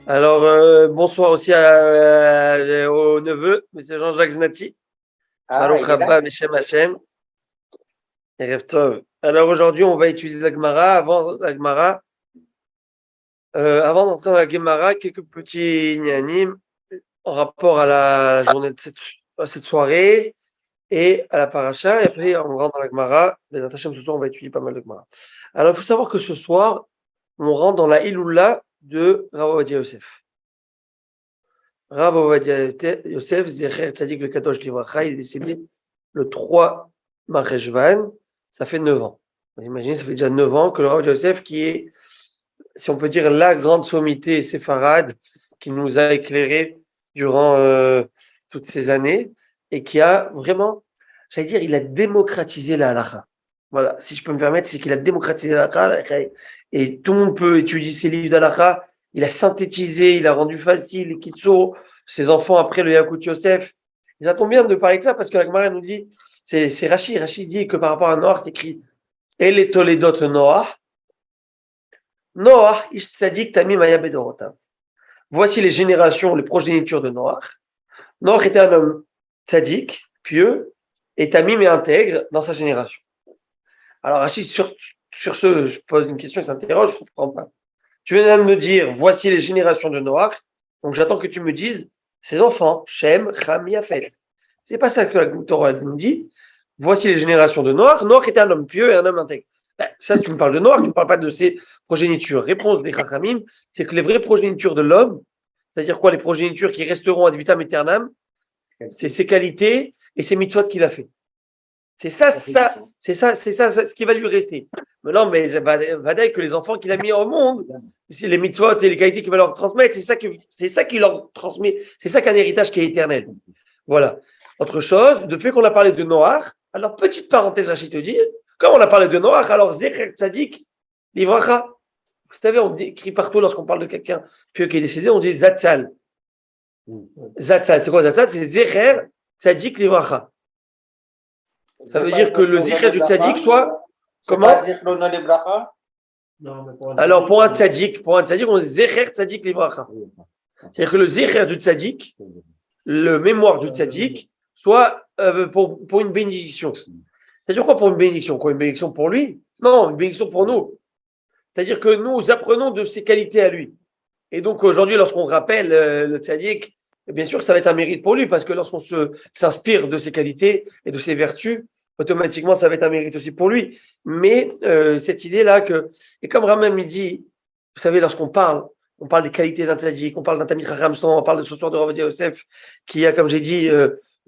Alors, bonsoir aussi au neveu, Monsieur Jean-Jacques Znati. Ah, Baruch il est là? Haba Beshem Hashem. Erev Tov. Alors aujourd'hui, on va étudier la Gemara. Avant d'entrer dans la Gemara, quelques petits nianim en rapport à la journée de cette soirée et à la paracha. Et après, on rentre dans la Gemara. Mais Hashem, ce soir, on va étudier pas mal de Gemara. Alors, il faut savoir que ce soir, on rentre dans la Iloula de Rav Ovadia Yosef. Rav Ovadia Yosef, Zecher Tzadik le Kadosh Livracha, il est décédé le 3 Marcheshvan, ça fait 9 ans. Vous imaginez, ça fait déjà 9 ans que le Rav Ovadia Yosef, qui est, si on peut dire, la grande sommité séfarade, qui nous a éclairé durant toutes ces années, et qui a vraiment, j'allais dire, il a démocratisé la halakha. Voilà, si je peux me permettre, c'est qu'il a démocratisé la halakha, et tout le monde peut étudier ses livres d'halakha. Il a synthétisé, il a rendu facile les kitso, ses enfants après le Yakut Yosef. Et ça tombe bien de parler de ça parce que la Gemara nous dit, c'est Rachid. Rachid dit que par rapport à Noach, c'est écrit El et Toledot Noach. Noach, Ish Tzadik Tamim Aya Bedorotav. Voici les générations, les progénitures de Noach. Noach était un homme tzaddik, pieux, et Tamim est intègre dans sa génération. Alors Rachid, sur ce, je pose une question, il s'interroge, je ne comprends pas. Tu viens de me dire, voici les générations de Noach, donc j'attends que tu me dises ses enfants, Shem, Ham, Yafet. C'est pas ça que la Torah nous dit. Voici les générations de Noach. Noach était un homme pieux et un homme intègre. Ben, ça, si tu me parles de Noach, tu ne me parles pas de ses progénitures. Réponse des Chachamim, c'est que les vraies progénitures de l'homme, c'est-à-dire quoi, les progénitures qui resteront ad vitam aeternam, c'est ses qualités et ses mitzvot qu'il a fait. C'est ça, ce qui va lui rester. Mais non, mais Vadaï, que les enfants qu'il a mis au monde, c'est les mitzvot et les qualités qu'il va leur transmettre, c'est ça qui leur transmet, c'est ça qu'un héritage qui est éternel. Voilà. Autre chose, de fait qu'on a parlé de Noach, alors petite parenthèse, Rachid te dit, comme on a parlé de Noach, alors Zecher Tzadik, Livracha. Vous savez, on écrit partout lorsqu'on parle de quelqu'un pieux qui est décédé, on dit Zatzal. Zatzal, c'est quoi Zatzal? C'est Zecher Tzadik Livracha. Ça veut dire que le Zecher du Tzadik soit. Comment? Alors, pour un tzaddik, on dit Zecher Tzadik Livracha. C'est-à-dire que le Zecher du Tzadik, le mémoire du tzaddik, soit pour une bénédiction. C'est-à-dire quoi pour une bénédiction? Quoi, une bénédiction pour lui? Non, une bénédiction pour nous. C'est-à-dire que nous apprenons de ses qualités à lui. Et donc aujourd'hui, lorsqu'on rappelle le tzaddik, bien sûr, ça va être un mérite pour lui, parce que lorsqu'on s'inspire de ses qualités et de ses vertus, automatiquement, ça va être un mérite aussi pour lui. Mais cette idée-là que, et comme Ramam il dit, vous savez, lorsqu'on parle, on parle des qualités d'un tzaddik, on parle d'un Tamid Chacham, on parle de ce soir de Rav Ovadia Yosef, qui a, comme j'ai dit,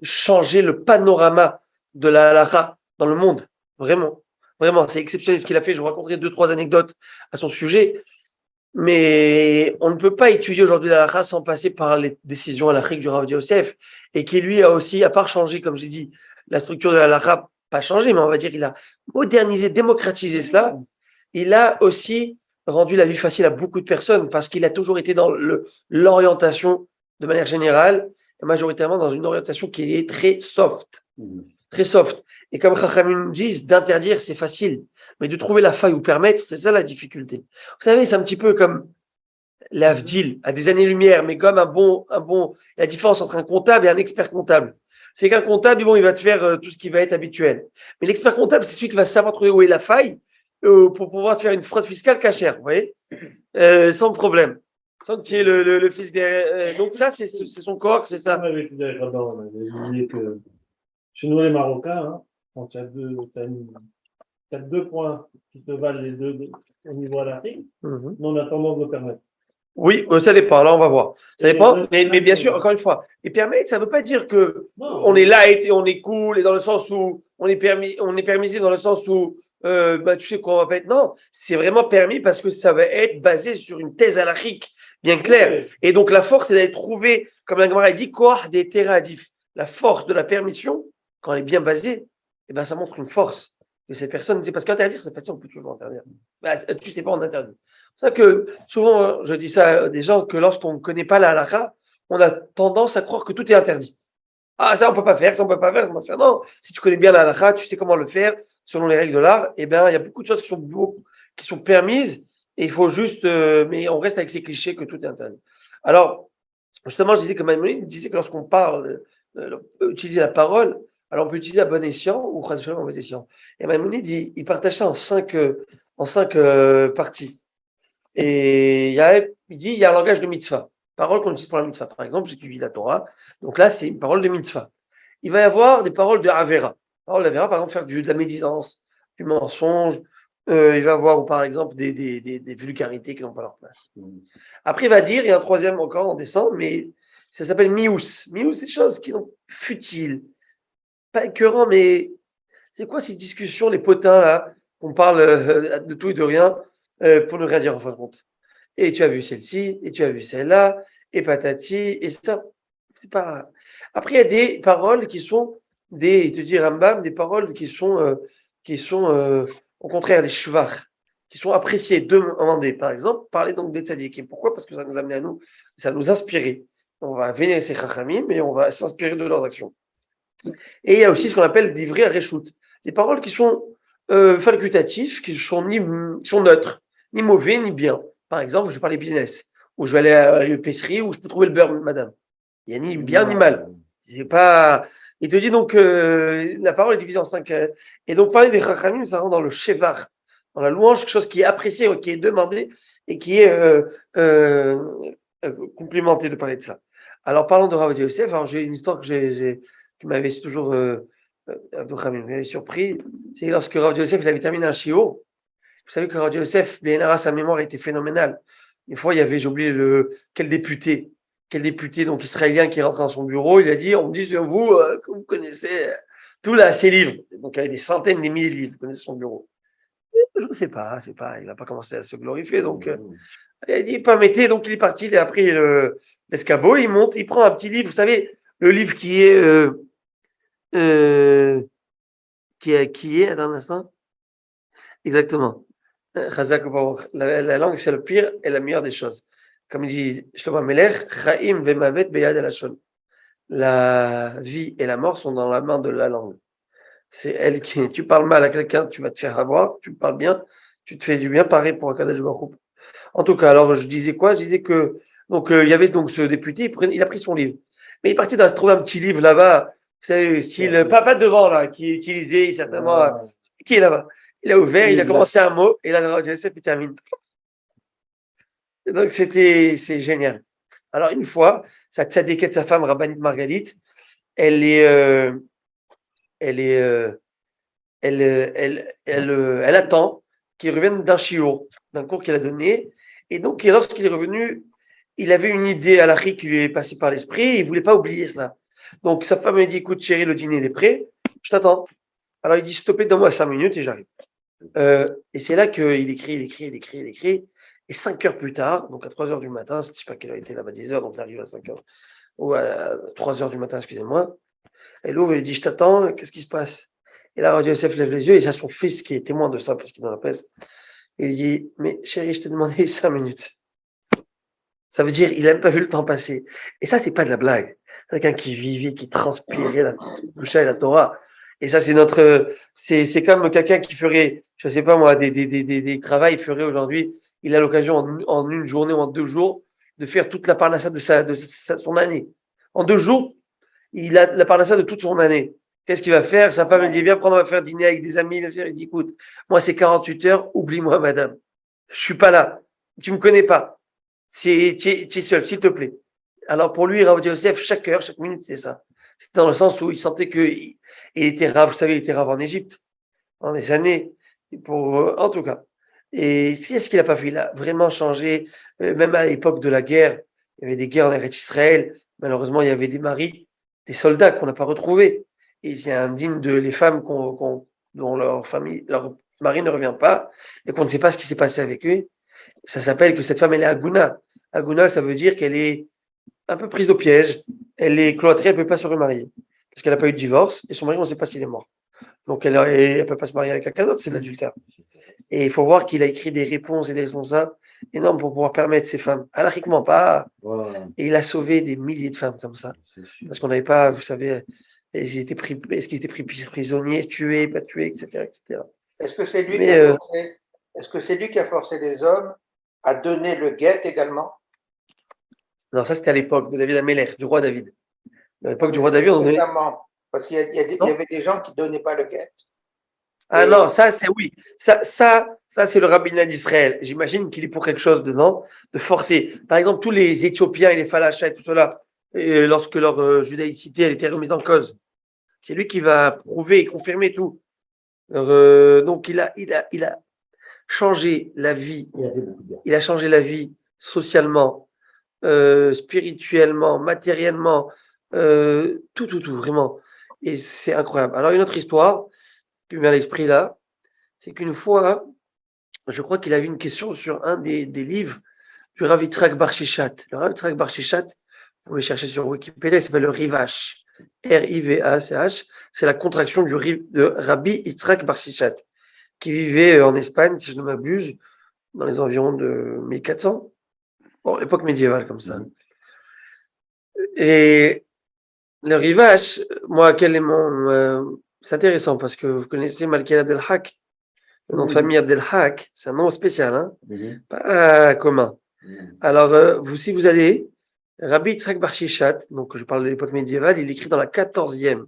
changé le panorama de la halakha dans le monde. Vraiment. Vraiment, c'est exceptionnel ce qu'il a fait. Je vous raconterai 2-3 anecdotes à son sujet. Mais on ne peut pas étudier aujourd'hui la halakha sans passer par les décisions halachiques du Rav Ovadia Yosef, et qui lui a aussi, à part changer, comme j'ai dit, la structure de la halakha, pas changé, mais on va dire qu'il a modernisé, démocratisé cela. Il a aussi rendu la vie facile à beaucoup de personnes parce qu'il a toujours été dans l'orientation de manière générale, et majoritairement dans une orientation qui est très soft. Très soft. Et comme Chachamim nous disent, d'interdire, c'est facile. Mais de trouver la faille ou permettre, c'est ça la difficulté. Vous savez, c'est un petit peu comme l'Avdil, à des années-lumière, mais comme la différence entre un comptable et un expert comptable. C'est qu'un comptable, bon, il va te faire tout ce qui va être habituel. Mais l'expert comptable, c'est celui qui va savoir trouver où est la faille pour pouvoir te faire une fraude fiscale cachère, vous voyez, sans problème. Sans que tu aies le fisc derrière. Donc ça, c'est son corps, c'est ça. On avait dit que chez nous, les Marocains, hein, quand t'as deux points qui te valent les deux au niveau à l'Afrique, nous, on a tendance de permettre. Oui, ça dépend. Là, on va voir. Ça dépend. Mais bien sûr, encore une fois, et permettre, ça ne veut pas dire que on est là et on est cool et dans le sens où on est permis dans le sens où tu sais quoi on va pas être. Non, c'est vraiment permis parce que ça va être basé sur une thèse halachique bien claire. Et donc la force, c'est d'aller trouver, comme la Gemara dit, quoi des terradifs. La force de la permission, quand elle est bien basée, eh ben ça montre une force de cette personne. C'est parce qu'interdire, c'est facile, on peut toujours interdire. Bah, tu sais pas, on interdit. C'est pour ça que souvent, je dis ça à des gens, que lorsqu'on ne connaît pas la halakha, on a tendance à croire que tout est interdit. Ah, ça, on peut pas faire, ça, on peut pas faire, on peut pas faire. Non, si tu connais bien la halakha, tu sais comment le faire selon les règles de l'art, eh bien, il y a beaucoup de choses qui sont permises et il faut juste, mais on reste avec ces clichés que tout est interdit. Alors, justement, je disais que Maïmonide disait que lorsqu'on parle, utiliser la parole, alors on peut utiliser à bon escient ou à mauvais escient. Et Maïmonide, il partage ça en cinq parties. Et il dit, il y a un langage de mitzvah. Parole qu'on utilise pour la mitzvah. Par exemple, j'étudie la Torah. Donc là, c'est une parole de mitzvah. Il va y avoir des paroles de Avera. Parole d'Avera, par exemple, faire de la médisance, du mensonge. Il va y avoir, par exemple, des vulgarités qui n'ont pas leur place. Après, il va dire, il y a un troisième encore, on descend, mais ça s'appelle mious. Mious, c'est des choses qui sont futiles. Pas écœurant, mais c'est quoi ces discussions, les potins, là, qu'on parle de tout et de rien, pour ne rien dire en fin de compte. Et tu as vu celle-ci, et tu as vu celle-là, et patati, et ça. C'est pas. Après, il y a des paroles qui sont il te dit Rambam, des paroles qui sont au contraire des shvar, qui sont appréciées, demandées. Par exemple, parler donc des tzadikim. Pourquoi? Parce que ça nous a amené à nous, ça nous inspirer. On va vénérer ces chachamim, mais on va s'inspirer de leurs actions. Et il y a aussi ce qu'on appelle d'ivrer à reshoot. Des paroles qui sont facultatives, qui sont neutres, ni mauvais, ni bien. Par exemple, je vais parler business, ou je vais aller à l'épicerie, où je peux trouver le beurre, madame. Il n'y a ni bien ni mal. C'est pas. Il te dit donc la parole est divisée en cinq. Et donc parler des chachamim, ça rentre dans le shevar, dans la louange, quelque chose qui est apprécié, qui est demandé et qui est complimenté de parler de ça. Alors parlons de Rav Yosef. Alors j'ai une histoire qui m'avait toujours m'avait surpris. C'est lorsque Rav Yosef il avait terminé un shiur. Vous savez que Rav Yosef, sa mémoire était phénoménale. Une fois, il y avait, j'ai oublié quel député donc israélien qui est rentré dans son bureau, il a dit, on me dit sur vous que vous connaissez ces livres. Donc il y avait des centaines, des milliers de livres, vous connaissez son bureau. Je ne sais pas, il n'a pas commencé à se glorifier, donc il a dit, pas mettez, donc il est parti, il a pris l'escabeau, il monte, il prend un petit livre, vous savez, le livre qui est, attends un instant, exactement. La langue, c'est le pire et la meilleure des choses. Comme il dit Shlomo Melech, Chaim vemavet beyad halashon. La vie et la mort sont dans la main de la langue. C'est elle qui. Tu parles mal à quelqu'un, tu vas te faire avoir. Tu parles bien, tu te fais du bien. Pareil pour Akadosh Baruch Hu. En tout cas, alors je disais quoi? Je disais que donc il y avait donc ce député, il a pris son livre, mais il est parti trouver un petit livre là-bas, vous savez, style pas devant là, qui est utilisé certainement, qui est là-bas. Il a ouvert, il a commencé un mot et là, il termine. Donc c'est génial. Alors une fois, sa tzadékette, sa femme, Rabbanit Margalit, elle attend qu'il revienne d'un shiur, d'un cours qu'il a donné. Et donc, lorsqu'il est revenu, il avait une idée à l'achri qui lui est passée par l'esprit, et il ne voulait pas oublier cela. Donc, sa femme lui dit, écoute, chérie, le dîner il est prêt, je t'attends. Alors, il dit, stoppez, donne-moi 5 minutes et j'arrive. Et c'est là qu'il écrit. Et 5 heures plus tard, donc à 3 heures du matin, je ne sais pas quelle heure il était là-bas, 10 heures, donc il arrive à 5 heures, ou à 3 heures du matin, excusez-moi. Elle ouvre et lui dit, je t'attends, qu'est-ce qui se passe? Et là, Rav Yosef lève les yeux, et c'est son fils qui est témoin de ça, parce qu'il est dans la presse. Et il dit, mais chérie, je t'ai demandé 5 minutes. Ça veut dire, il n'a même pas vu le temps passer. Et ça, c'est pas de la blague. C'est quelqu'un qui vivait, qui transpirait la Doucha et la Torah. Et ça, c'est comme quelqu'un qui ferait, je sais pas moi, des travaux, il ferait aujourd'hui, il a l'occasion en une journée ou en 2 jours de faire toute la parnassa de son année. En 2 jours, il a la parnassa de toute son année. Qu'est-ce qu'il va faire? Sa femme lui dit, viens prendre, on va faire dîner avec des amis. Il dit, écoute, moi, c'est 48 heures, oublie-moi, madame. Je suis pas là. Tu me connais pas. Tu es seul, s'il te plaît. Alors, pour lui, Rav Yosef, chaque heure, chaque minute, c'est ça. C'est dans le sens où il sentait qu'il était rave, vous savez, il était rave en Égypte, en des années, en tout cas. Et qu'est-ce qu'il n'a pas fait? Il a vraiment changé, même à l'époque de la guerre, il y avait des guerres en Eretz Israël, malheureusement, il y avait des maris, des soldats qu'on n'a pas retrouvés. Et c'est indigne de les femmes dont leur mari ne revient pas, et qu'on ne sait pas ce qui s'est passé avec eux. Ça s'appelle que cette femme, elle est Aguna. Aguna, ça veut dire qu'elle est un peu prise au piège, elle est cloîtrée, elle ne peut pas se remarier, parce qu'elle n'a pas eu de divorce, et son mari, on ne sait pas s'il est mort. Donc elle ne peut pas se marier avec quelqu'un d'autre, c'est de l'adultère. Et il faut voir qu'il a écrit des réponses et des responsables énormes pour pouvoir permettre ces femmes, anarchiquement pas. Voilà. Et il a sauvé des milliers de femmes comme ça. Parce qu'on n'avait pas, vous savez, est-ce qu'ils étaient pris prisonniers, tués, pas tués, etc. etc. Est-ce que c'est lui qui a forcé les hommes à donner le guet également? Non, ça c'était à l'époque de David Amelech, du roi David. À l'époque du roi David, on donnait. Récemment, parce qu'il y avait des gens qui ne donnaient pas le guet. Ah non, ça c'est oui. Ça c'est le rabbinat d'Israël. J'imagine qu'il est pour quelque chose dedans, de forcer. Par exemple, tous les Éthiopiens et les Falachas et tout cela, et lorsque leur judaïcité elle était remise en cause, c'est lui qui va prouver et confirmer tout. Alors, donc il a changé la vie. Il a changé la vie socialement, spirituellement, matériellement, tout, vraiment. Et c'est incroyable. Alors, une autre histoire qui me vient à l'esprit là, c'est qu'une fois, je crois qu'il avait une question sur un des livres du Rav Yitzhak Bar Shishat. Le Rav Yitzhak Bar Shishat, vous pouvez chercher sur Wikipédia, il s'appelle le Rivash. R-I-V-A-C-H. C'est la contraction de Rabbi Yitzhak Bar Shishat, qui vivait en Espagne, si je ne m'abuse, dans les environs de 1400. Bon, l'époque médiévale comme ça. Et le Rivash, moi, quel est mon... c'est intéressant parce que vous connaissez Malkiel Abdelhak. Le nom de famille Abdelhak, c'est un nom spécial, hein, pas commun. Alors, si vous allez, Rabbi Yitzhak Bar Shishat, donc je parle de l'époque médiévale, il écrit dans la 14e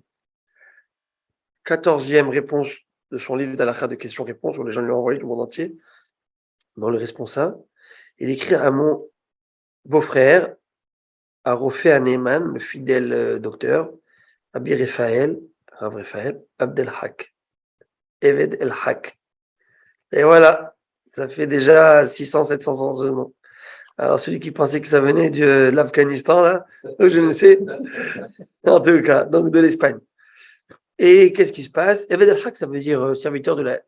réponse de son livre d'Alakha de questions-réponses, où les gens lui ont envoyé du monde entier, dans le responsable. Il écrit à mon beau-frère, à Rofé Aneman, le fidèle docteur, Rabbi Raphaël, Rav Raphaël, Abdelhak, Eved El-Hak. Et voilà, ça fait déjà 600, 700 ans de nom. Alors, celui qui pensait que ça venait de l'Afghanistan, là, je ne sais. En tout cas, donc de l'Espagne. Et qu'est-ce qui se passe? Eved El-Hak, ça veut dire serviteur de la...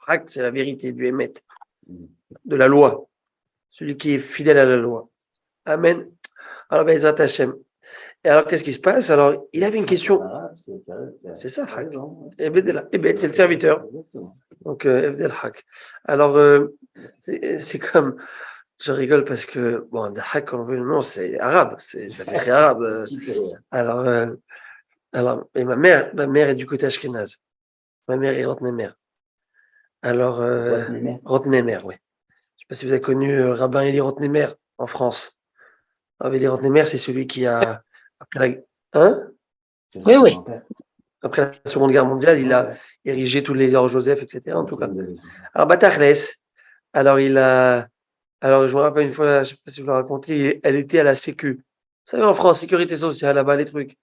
Hak, c'est la vérité, du Emet, de la loi. Celui qui est fidèle à la loi. Amen. Alors, Bezrat Hashem. Et alors, qu'est-ce qui se passe? Alors, il avait une question. C'est ça, Hak. Ebed, c'est le serviteur. Donc, Eved El-Hak. Alors, c'est comme... Je rigole parce que, bon, Abdelhak, quand on veut le nom, c'est arabe, ça fait très arabe. Alors, et ma mère est du côté Ashkenaz. Ma mère est Rotnemer. Alors, Rotnemer, oui. Je ne sais pas si vous avez connu Rabbin Eli Rotnemer en France. Rabbin Eli Rotnemer, c'est celui qui a, après la, hein? Oui. Après la Seconde Guerre mondiale, il a érigé tous les Joseph, etc. En tout cas. Alors, Batachles, alors je me rappelle une fois, je ne sais pas si je vous l'ai raconté, elle était à la Sécu. Vous savez, en France, sécurité sociale, là-bas, les trucs.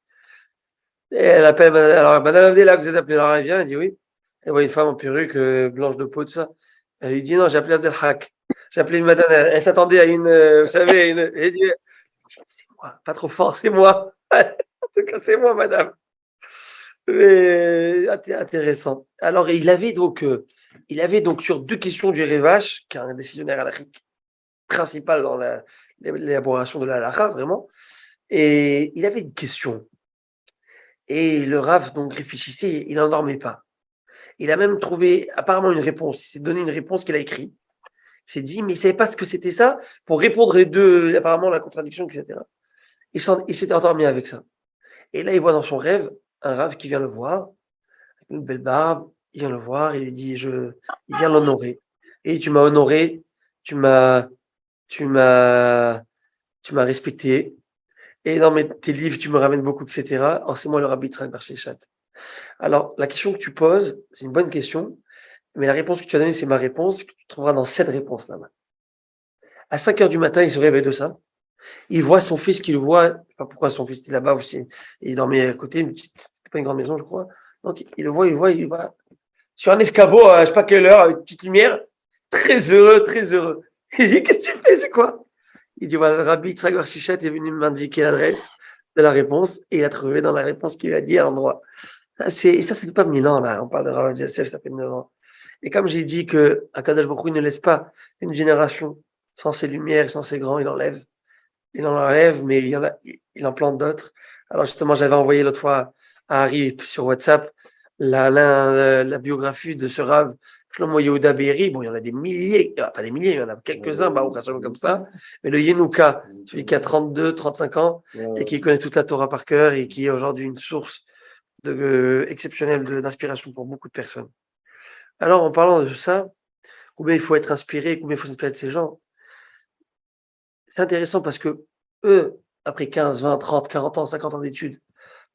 Et elle appelle, alors, Madame Abdella, que vous êtes appelée, alors elle vient, elle dit oui. Elle voit une femme en perruque, blanche de peau, tout ça. Elle lui dit non, j'ai appelé Abdelhak. J'ai appelé une madame, elle s'attendait à une, vous savez, elle dit, c'est moi, pas trop fort, c'est moi. En tout cas, c'est moi, madame. Mais intéressant. Alors, il avait donc sur 2 questions du Révache, qui est un décisionnaire halachique principal dans l'élaboration de la halakha, vraiment. Et il avait une question. Et le Rav, donc, réfléchissait, il n'en dormait pas. Il a même trouvé apparemment une réponse. Il s'est donné une réponse qu'il a écrite. Il s'est dit, mais il ne savait pas ce que c'était ça, pour répondre les deux, apparemment, la contradiction, etc. Il s'était endormi avec ça. Et là, il voit dans son rêve un Rav qui vient le voir, avec une belle barbe, il vient le voir, il lui dit, il vient l'honorer. Et tu m'as honoré, tu m'as respecté. Et dans tes livres, tu me ramènes beaucoup, etc. Alors, c'est moi le Rabbi Yitzhak Bar Shishat. Alors, la question que tu poses, c'est une bonne question, mais la réponse que tu as donnée, c'est ma réponse, que tu trouveras dans cette réponse là-bas. À 5 heures du matin, il se réveille de ça. Il voit son fils qui le voit. Je sais pas pourquoi son fils était là-bas aussi. Il dormait à côté, c'était pas une grande maison, je crois. Donc, il le voit, il va sur un escabeau, je sais pas quelle heure, avec une petite lumière. Très heureux, très heureux. Il dit, qu'est-ce que tu fais, c'est quoi? Il dit, voilà, le Rabbi Yitzhak Bar Shishat est venu m'indiquer l'adresse de la réponse et il a trouvé dans la réponse qu'il a dit à l'endroit. Et ça fait pas 1000 ans, là. On parle de Rav Yosef, ça fait 9 ans. Et comme j'ai dit que Akadosh Baruch Hu ne laisse pas une génération sans ses lumières, sans ses grands, il en enlève, mais il en plante d'autres. Alors justement, j'avais envoyé l'autre fois à Harry sur WhatsApp la biographie de ce Rav Shlomo Yehuda Be'eri. Bon, il y en a des milliers, pas des milliers, il y en a quelques-uns, comme ça. Mais le Yenouka, celui qui a 32, 35 ans et qui connaît toute la Torah par cœur et qui est aujourd'hui une source exceptionnelle d'inspiration pour beaucoup de personnes. Alors, en parlant de ça, combien il faut être inspiré, combien il faut s'inspirer de ces gens, c'est intéressant parce que eux, après 15, 20, 30, 40 ans, 50 ans d'études,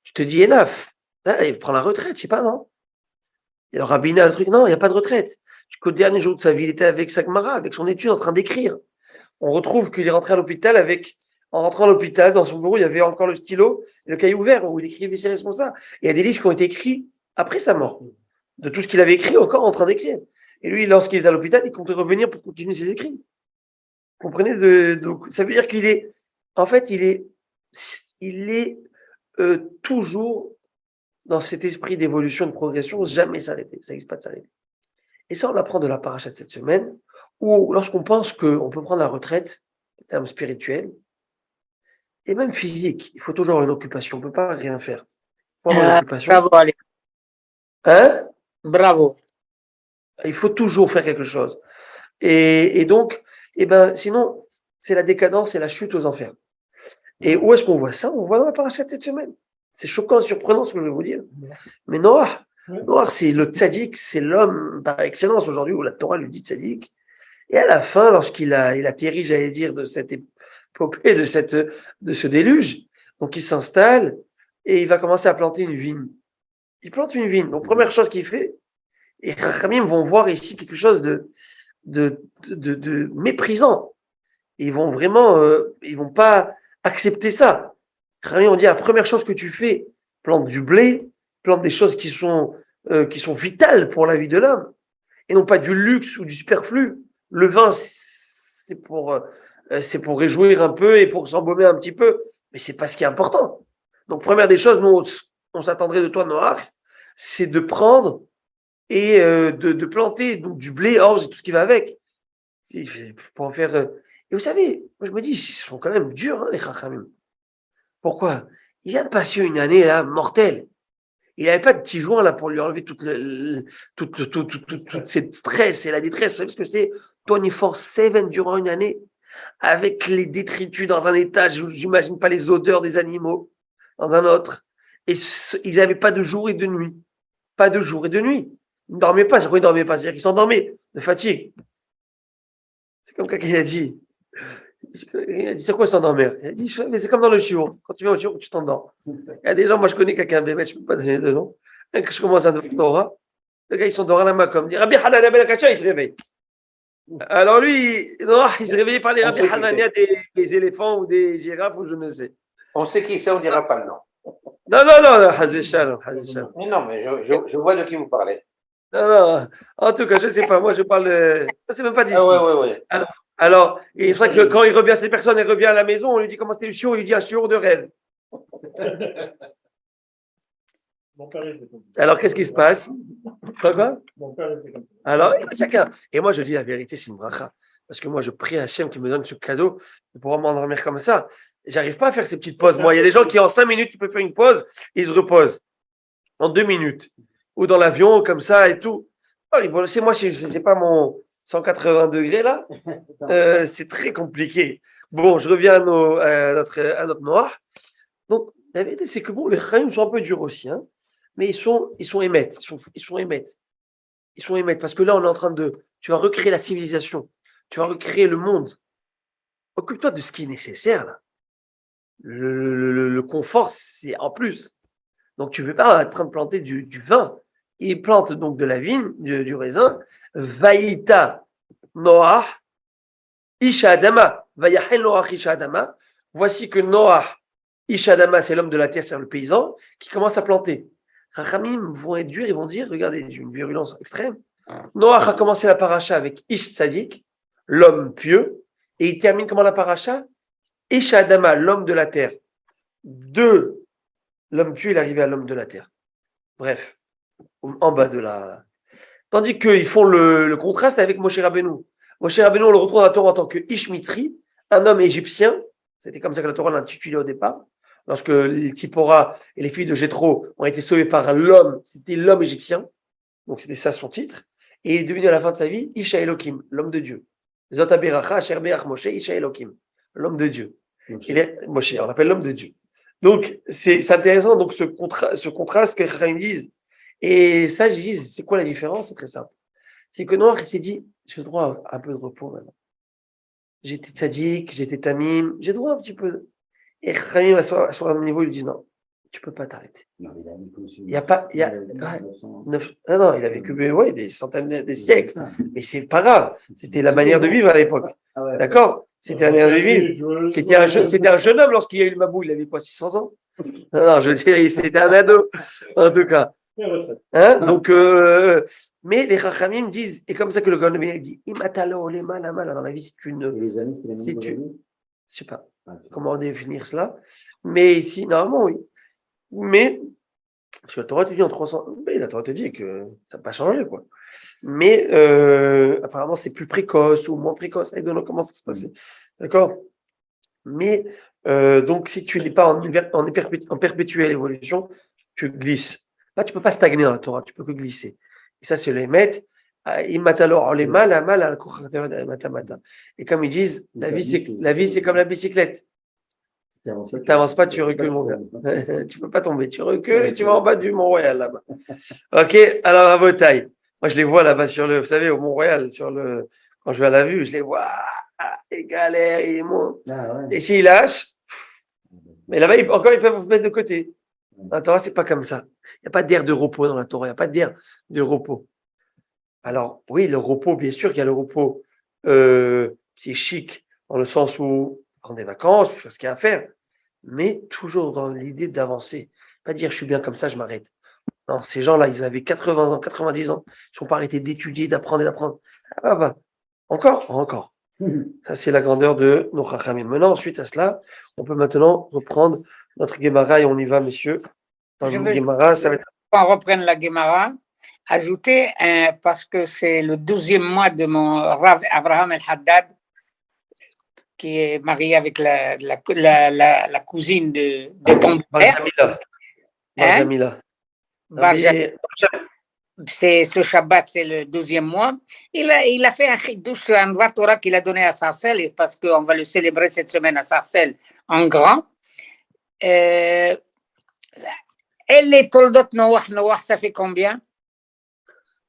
tu te dis, Enaf, là, il prend la retraite, je sais pas, non? Et le rabbinat, le truc, non, il n'y a pas de retraite. Jusqu'au dernier jour de sa vie, il était avec sa Gemara, avec son étude, en train d'écrire. On retrouve qu'il est rentré à l'hôpital en rentrant à l'hôpital, dans son bureau, il y avait encore le stylo et le cahier ouvert où il écrivait ses responsables. Et il y a des livres qui ont été écrits après sa mort, de tout ce qu'il avait écrit encore en train d'écrire. Et lui, lorsqu'il est à l'hôpital, il comptait revenir pour continuer ses écrits. Vous comprenez? Donc, ça veut dire qu'il est, en fait, il est toujours dans cet esprit d'évolution, de progression, jamais s'arrêter. Ça n'existe pas de s'arrêter. Et ça, on l'apprend de la paracha de cette semaine, où lorsqu'on pense qu'on peut prendre la retraite, en termes spirituels, et même physique, il faut toujours avoir une occupation. On ne peut pas rien faire. Il faut avoir une occupation. Bravo, Ali. Hein? Bravo. Il faut toujours faire quelque chose. Et donc, sinon, c'est la décadence et la chute aux enfers. Et où est-ce qu'on voit ça? On voit dans la paracha de cette semaine. C'est choquant, surprenant ce que je vais vous dire. Mais Noah, c'est le tzaddik, c'est l'homme par excellence aujourd'hui où la Torah lui dit tzaddik. Et à la fin, lorsqu'il atterrit, j'allais dire, de cette épopée, de ce déluge, donc il s'installe et il va commencer à planter une vigne. Il plante une vigne. Donc, première chose qu'il fait, et Rachamim vont voir ici quelque chose de méprisant. Ils vont vraiment, ils vont pas accepter ça. Rachamim vont dire, la première chose que tu fais, plante du blé, plante des choses qui sont vitales pour la vie de l'homme, et non pas du luxe ou du superflu. Le vin, c'est pour réjouir un peu et pour s'embaumer un petit peu, mais c'est pas ce qui est important. Donc, première des choses, nous, on s'attendrait de toi, Noah, c'est de prendre et de planter donc, du blé, orge et tout ce qui va avec. Pour en faire. Et vous savez, moi je me dis, ils sont quand même durs, hein, les Chachamim. Pourquoi? Il vient de passer une année là, mortelle. Il n'avait pas de petits joints là pour lui enlever toute cette stress et la détresse. Vous savez ce que c'est? 24/7 durant une année, avec les détritus dans un état, j'imagine pas les odeurs des animaux, dans un autre. Et ils n'avaient pas de jour et de nuit. Pas de jour et de nuit. Ils ne dormaient pas. C'est quoi ils ne dormaient pas? C'est-à-dire qu'ils s'endormaient de fatigue. C'est comme quelqu'un qui a dit. Il a dit, c'est quoi s'endormir? Il a dit, mais c'est comme dans le shiur. Quand tu vas au shiur, tu t'endors. Il y a des gens, moi je connais quelqu'un, bébé, je ne peux pas donner de nom. Quand je commence à faire Torah, le gars, il s'endort à la main comme dit, Rabbi Hanania ben Akacha, il se réveille. Alors lui, non, il se réveillait par les Rabbi Hanania des éléphants ou des girafes ou je ne sais. On sait qui c'est, on ne dira pas le nom. Non, Hazé Shalom. Mais non, mais je vois de qui vous parlez. Non, en tout cas, je ne sais pas, moi je parle de. C'est même pas d'ici. Ah ouais. Alors, il est vrai que quand il revient, cette personne, elle revient à la maison, on lui dit comment c'était le shiur, il lui dit un shiur de rêve. Alors, qu'est-ce qui se passe? Quoi? Alors, chacun. Et moi, je dis la vérité, c'est une bracha. Parce que moi, je prie à Hachem qui me donne ce cadeau de pouvoir m'endormir comme ça. J'arrive pas à faire ces petites pauses. Moi, il y a des gens qui, en 5 minutes, ils peuvent faire une pause, ils se reposent. En 2 minutes. Ou dans l'avion, comme ça et tout. C'est moi, c'est pas mon 180 degrés là. C'est très compliqué. Bon, je reviens à notre Noah. Donc, la vérité, c'est que bon, les Chaim sont un peu durs aussi, hein. Mais ils sont émettes. Ils sont émettes. Parce que là, on est en train tu vas recréer la civilisation. Tu vas recréer le monde. Occupe-toi de ce qui est nécessaire, là. Le confort, c'est en plus. Donc, tu ne veux pas être en train de planter du vin. Il plante donc de la vigne, du raisin. Vaïta Noah, Isha Adama. Vayahel Noah, Isha Adama. Voici que Noah, Isha Adama, c'est l'homme de la terre, c'est le paysan, qui commence à planter. Rachamim vont être durs, ils vont dire, regardez, une virulence extrême. Noah a commencé la paracha avec Ish Tzadik, l'homme pieux, et il termine comment la paracha? Isha Adama, l'homme de la terre. De l'homme pieux, il est arrivé à l'homme de la terre. Bref, en bas de la. Tandis qu'ils font le contraste avec Moshe Rabbeinu. Moshe Rabbeinu, on le retrouve dans la Torah en tant que Ish Mitzri, un homme égyptien. C'était comme ça que la Torah l'a intitulé au départ. Lorsque les Tzipora et les filles de Jéthro ont été sauvées par l'homme, c'était l'homme égyptien. Donc c'était ça son titre. Et il est devenu à la fin de sa vie Isha Elohim, l'homme de Dieu. Zot Aberacha, Asher Be'ach Moshe, Isha Elohim, l'homme de Dieu. Il est Moshe, on l'appelle l'homme de Dieu. Donc c'est intéressant donc ce contraste que Chachamim disent. Et ça, je dis, c'est quoi la différence? C'est très simple. C'est que Noach, il s'est dit, j'ai le droit à un peu de repos maintenant. J'étais tzaddik, j'étais tamim, j'ai le droit un petit peu Et Khamim, à son niveau, ils lui disent non, tu peux pas t'arrêter. Il n'y a pas. Il y a, non, il a vécu des centaines des siècles. Mais c'est pas grave. C'était la manière de vivre à l'époque. D'accord? C'était la manière de vivre. C'était un jeune homme lorsqu'il y a eu le Mabou. Il avait quoi, 600 ans? Non, je veux dire, c'était un ado, en tout cas. Hein? Donc, mais les Chachamim disent, et comme ça que le Gaon dit, Imatalo, les mal, dans la vie, c'est une. C'est une. Je sais pas comment définir cela. Mais ici, normalement, oui. Mais, parce que la Torah te dit en 300. Mais la Torah te dit que ça n'a pas changé, quoi. Mais apparemment, c'est plus précoce ou moins précoce. I don't know comment ça se passait. D'accord? Mais donc, si tu n'es pas en perpétuelle évolution, tu glisses. Tu ne peux pas stagner dans la Torah, tu peux que glisser. Et ça, c'est le Hémet. Et comme ils disent, la vie, c'est comme la bicyclette. Tu n'avances pas, tu recules, mon gars. Tu ne peux pas tomber. Tu recules et tu vas en bas du Mont-Royal, là-bas. OK, alors à Botaille. Moi, je les vois là-bas vous savez, au Mont-Royal, quand je vais à la vue, je les vois. Ils galèrent, ils montent. Et s'ils lâchent, mais là-bas, ils peuvent vous mettre de côté. La Torah, c'est pas comme ça. Il n'y a pas d'air de repos dans la Torah. Il n'y a pas d'air de repos. Alors, oui, le repos, bien sûr qu'il y a le repos psychique, dans le sens où prendre des vacances, faire ce qu'il y a à faire, mais toujours dans l'idée d'avancer. Pas dire je suis bien comme ça, je m'arrête. Non, ces gens-là, ils avaient 80 ans, 90 ans, ils ne sont pas arrêtés d'étudier, d'apprendre et d'apprendre. Encore. Ça, c'est la grandeur de nos Chachamim. Maintenant, ensuite à cela, on peut maintenant reprendre notre Gemara et on y va, messieurs. Dans le Gemara, ça va être... On reprenne la Gemara. Ajouter, parce que c'est le 12e mois de mon Rav Abraham El-Haddad, qui est marié avec la cousine de ton père. Barjamila. C'est ce Shabbat, c'est le 12e mois. Il a fait un chidouche, un Dvar Torah qu'il a donné à Sarcelles, parce qu'on va le célébrer cette semaine à Sarcelles en grand. Et les Toldot Noach, ça fait combien?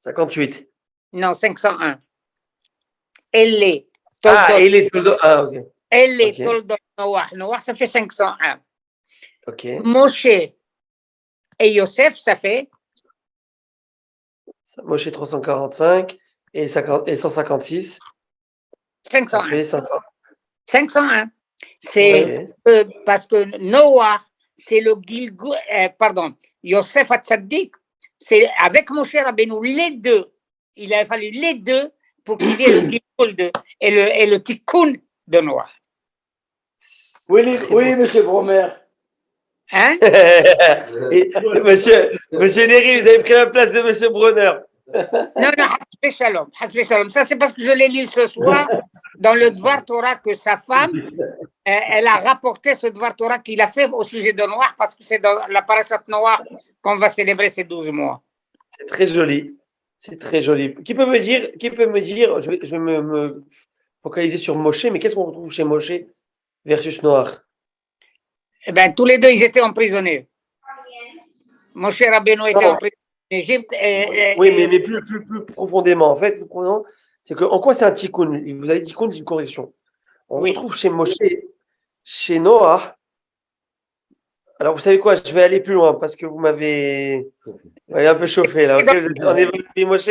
58. Non, 501. Les Toldot. Ok. Les Toldot Noach, ça fait 501. Ok. Moshe et Yosef, ça fait Moshe 345 et 156. 501. 500. 501. C'est parce que Noach, c'est le Gilgul, Yosef Hatzadik, c'est avec Moshe Rabbeinu, les deux. Il a fallu les deux pour qu'il y ait le Gilgul et le Tikkun de Noach. Oui, monsieur Bromer. Hein? Monsieur Néry, vous avez pris la place de monsieur Brunner. Non, Hasbe Shalom. Ça, c'est parce que je l'ai lu ce soir dans le Dvar Torah que sa femme, elle a rapporté ce Dvar Torah qu'il a fait au sujet de Noach, parce que c'est dans la parashat Noach qu'on va célébrer ces 12 mois. C'est très joli. C'est très joli. Qui peut me dire, je vais me focaliser sur Moshe, mais qu'est-ce qu'on retrouve chez Moshe versus Noach? Eh bien, tous les deux, ils étaient emprisonnés. Moshe Rabbeinu était emprisonné en Égypte. Oui, mais plus profondément, en fait, c'est en quoi c'est un tikkun? Vous avez dit tikkun, c'est une correction. On retrouve chez Moshe, chez Noach. Alors, vous savez quoi? Je vais aller plus loin parce que vous m'avez un peu chauffé là. Okay, on est Rabbi Moshe.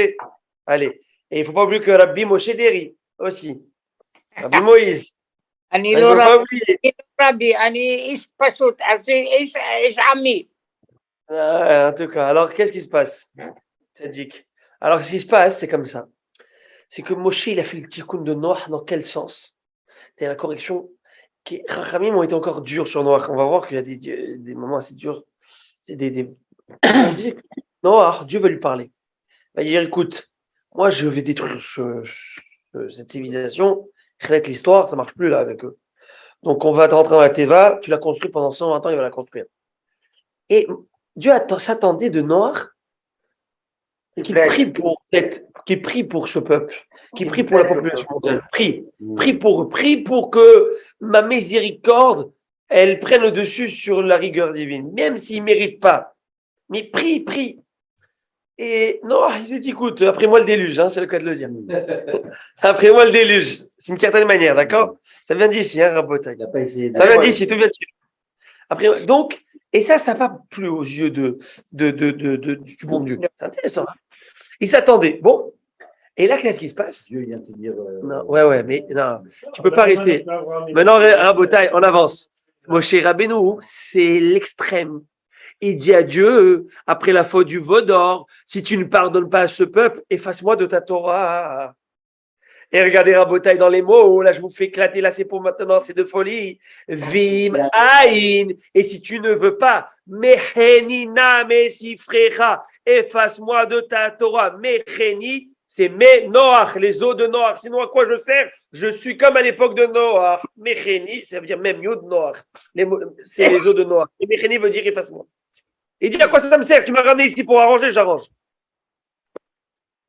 Allez. Et il ne faut pas oublier que Rabbi Moshe Deri aussi. Rabbi Moïse. אני לא רבי, אני איש פשוט, איש עמי. En tout cas, alors qu'est-ce qui se passe, Tzadik? Alors, ce qui se passe, c'est comme ça. C'est que Moshe, il a fait le tikkun de Noach dans quel sens? C'est la correction qui, Chachamim ont été encore durs sur Noach. On va voir qu'il y a des moments assez durs. C'est on dit, Noach, Dieu va lui parler. Il va dire, écoute, moi, je vais détruire cette civilisation. L'histoire, ça marche plus là avec eux. Donc on va rentrer dans la Teva, tu l'as construit pendant 120 ans, il va la construire. Et Dieu s'attendait de Noach qui prie pour ce peuple, qui prie pour la population mondiale, prie pour que ma miséricorde, elle prenne le dessus sur la rigueur divine, même s'il ne mérite pas. Mais prie. Et Noach, il s'est dit, écoute, après moi le déluge, c'est le cas de le dire. Après moi le déluge, c'est une certaine manière, d'accord? Ça vient d'ici, Rabotai. Ça vient d'ici, tout vient d'ici. Après, donc, et ça n'a pas plu aux yeux du bon Dieu. C'est intéressant. Il s'attendait. Bon. Et là, qu'est-ce qui se passe? Dieu vient te dire. Non, ouais, mais non, tu peux pas rester. Maintenant, Rabotai, on avance. Moshe Rabbeinu, c'est l'extrême. Il dit à Dieu, après la faute du veau d'or, si tu ne pardonnes pas à ce peuple, efface-moi de ta Torah. Et regardez Rabotai dans les mots, là je vous fais éclater, là c'est pour maintenant, c'est de folie. Vim Aïn. Et si tu ne veux pas, Mehenina Mesifrecha, efface-moi de ta Torah. Meheni, c'est Noach, les eaux de Noach. Sinon, à quoi je sers? Je suis comme à l'époque de Noach. Mecheni, ça veut dire même Yod Noach. C'est les eaux de Noach. Et Mecheni veut dire efface-moi. Il dit à quoi ça me sert? Tu m'as ramené ici pour arranger, j'arrange.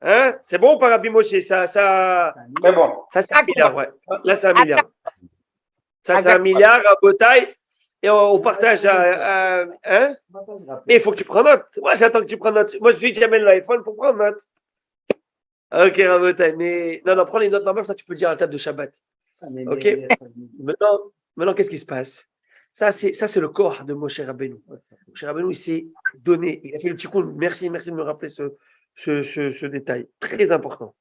Hein? C'est bon par Rabbi Moshe? Ça, Très bon. Ça, c'est 1 milliard, ouais. Là, c'est 1 milliard. Ça, c'est 1 milliard à Botaï. Et on partage hein? Mais il faut que tu prennes note. Moi, j'attends que tu prennes note. Moi, je suis j'amène l'iPhone pour prendre note. Ok, Rabotai, mais non, prends les notes normales, ça tu peux le dire à la table de Shabbat. Ok. Maintenant, qu'est-ce qui se passe? Ça, c'est le corps de Moshe Rabbeinu. Moshe Rabbeinu, il s'est donné, il a fait le tikkun. Merci de me rappeler ce détail très important.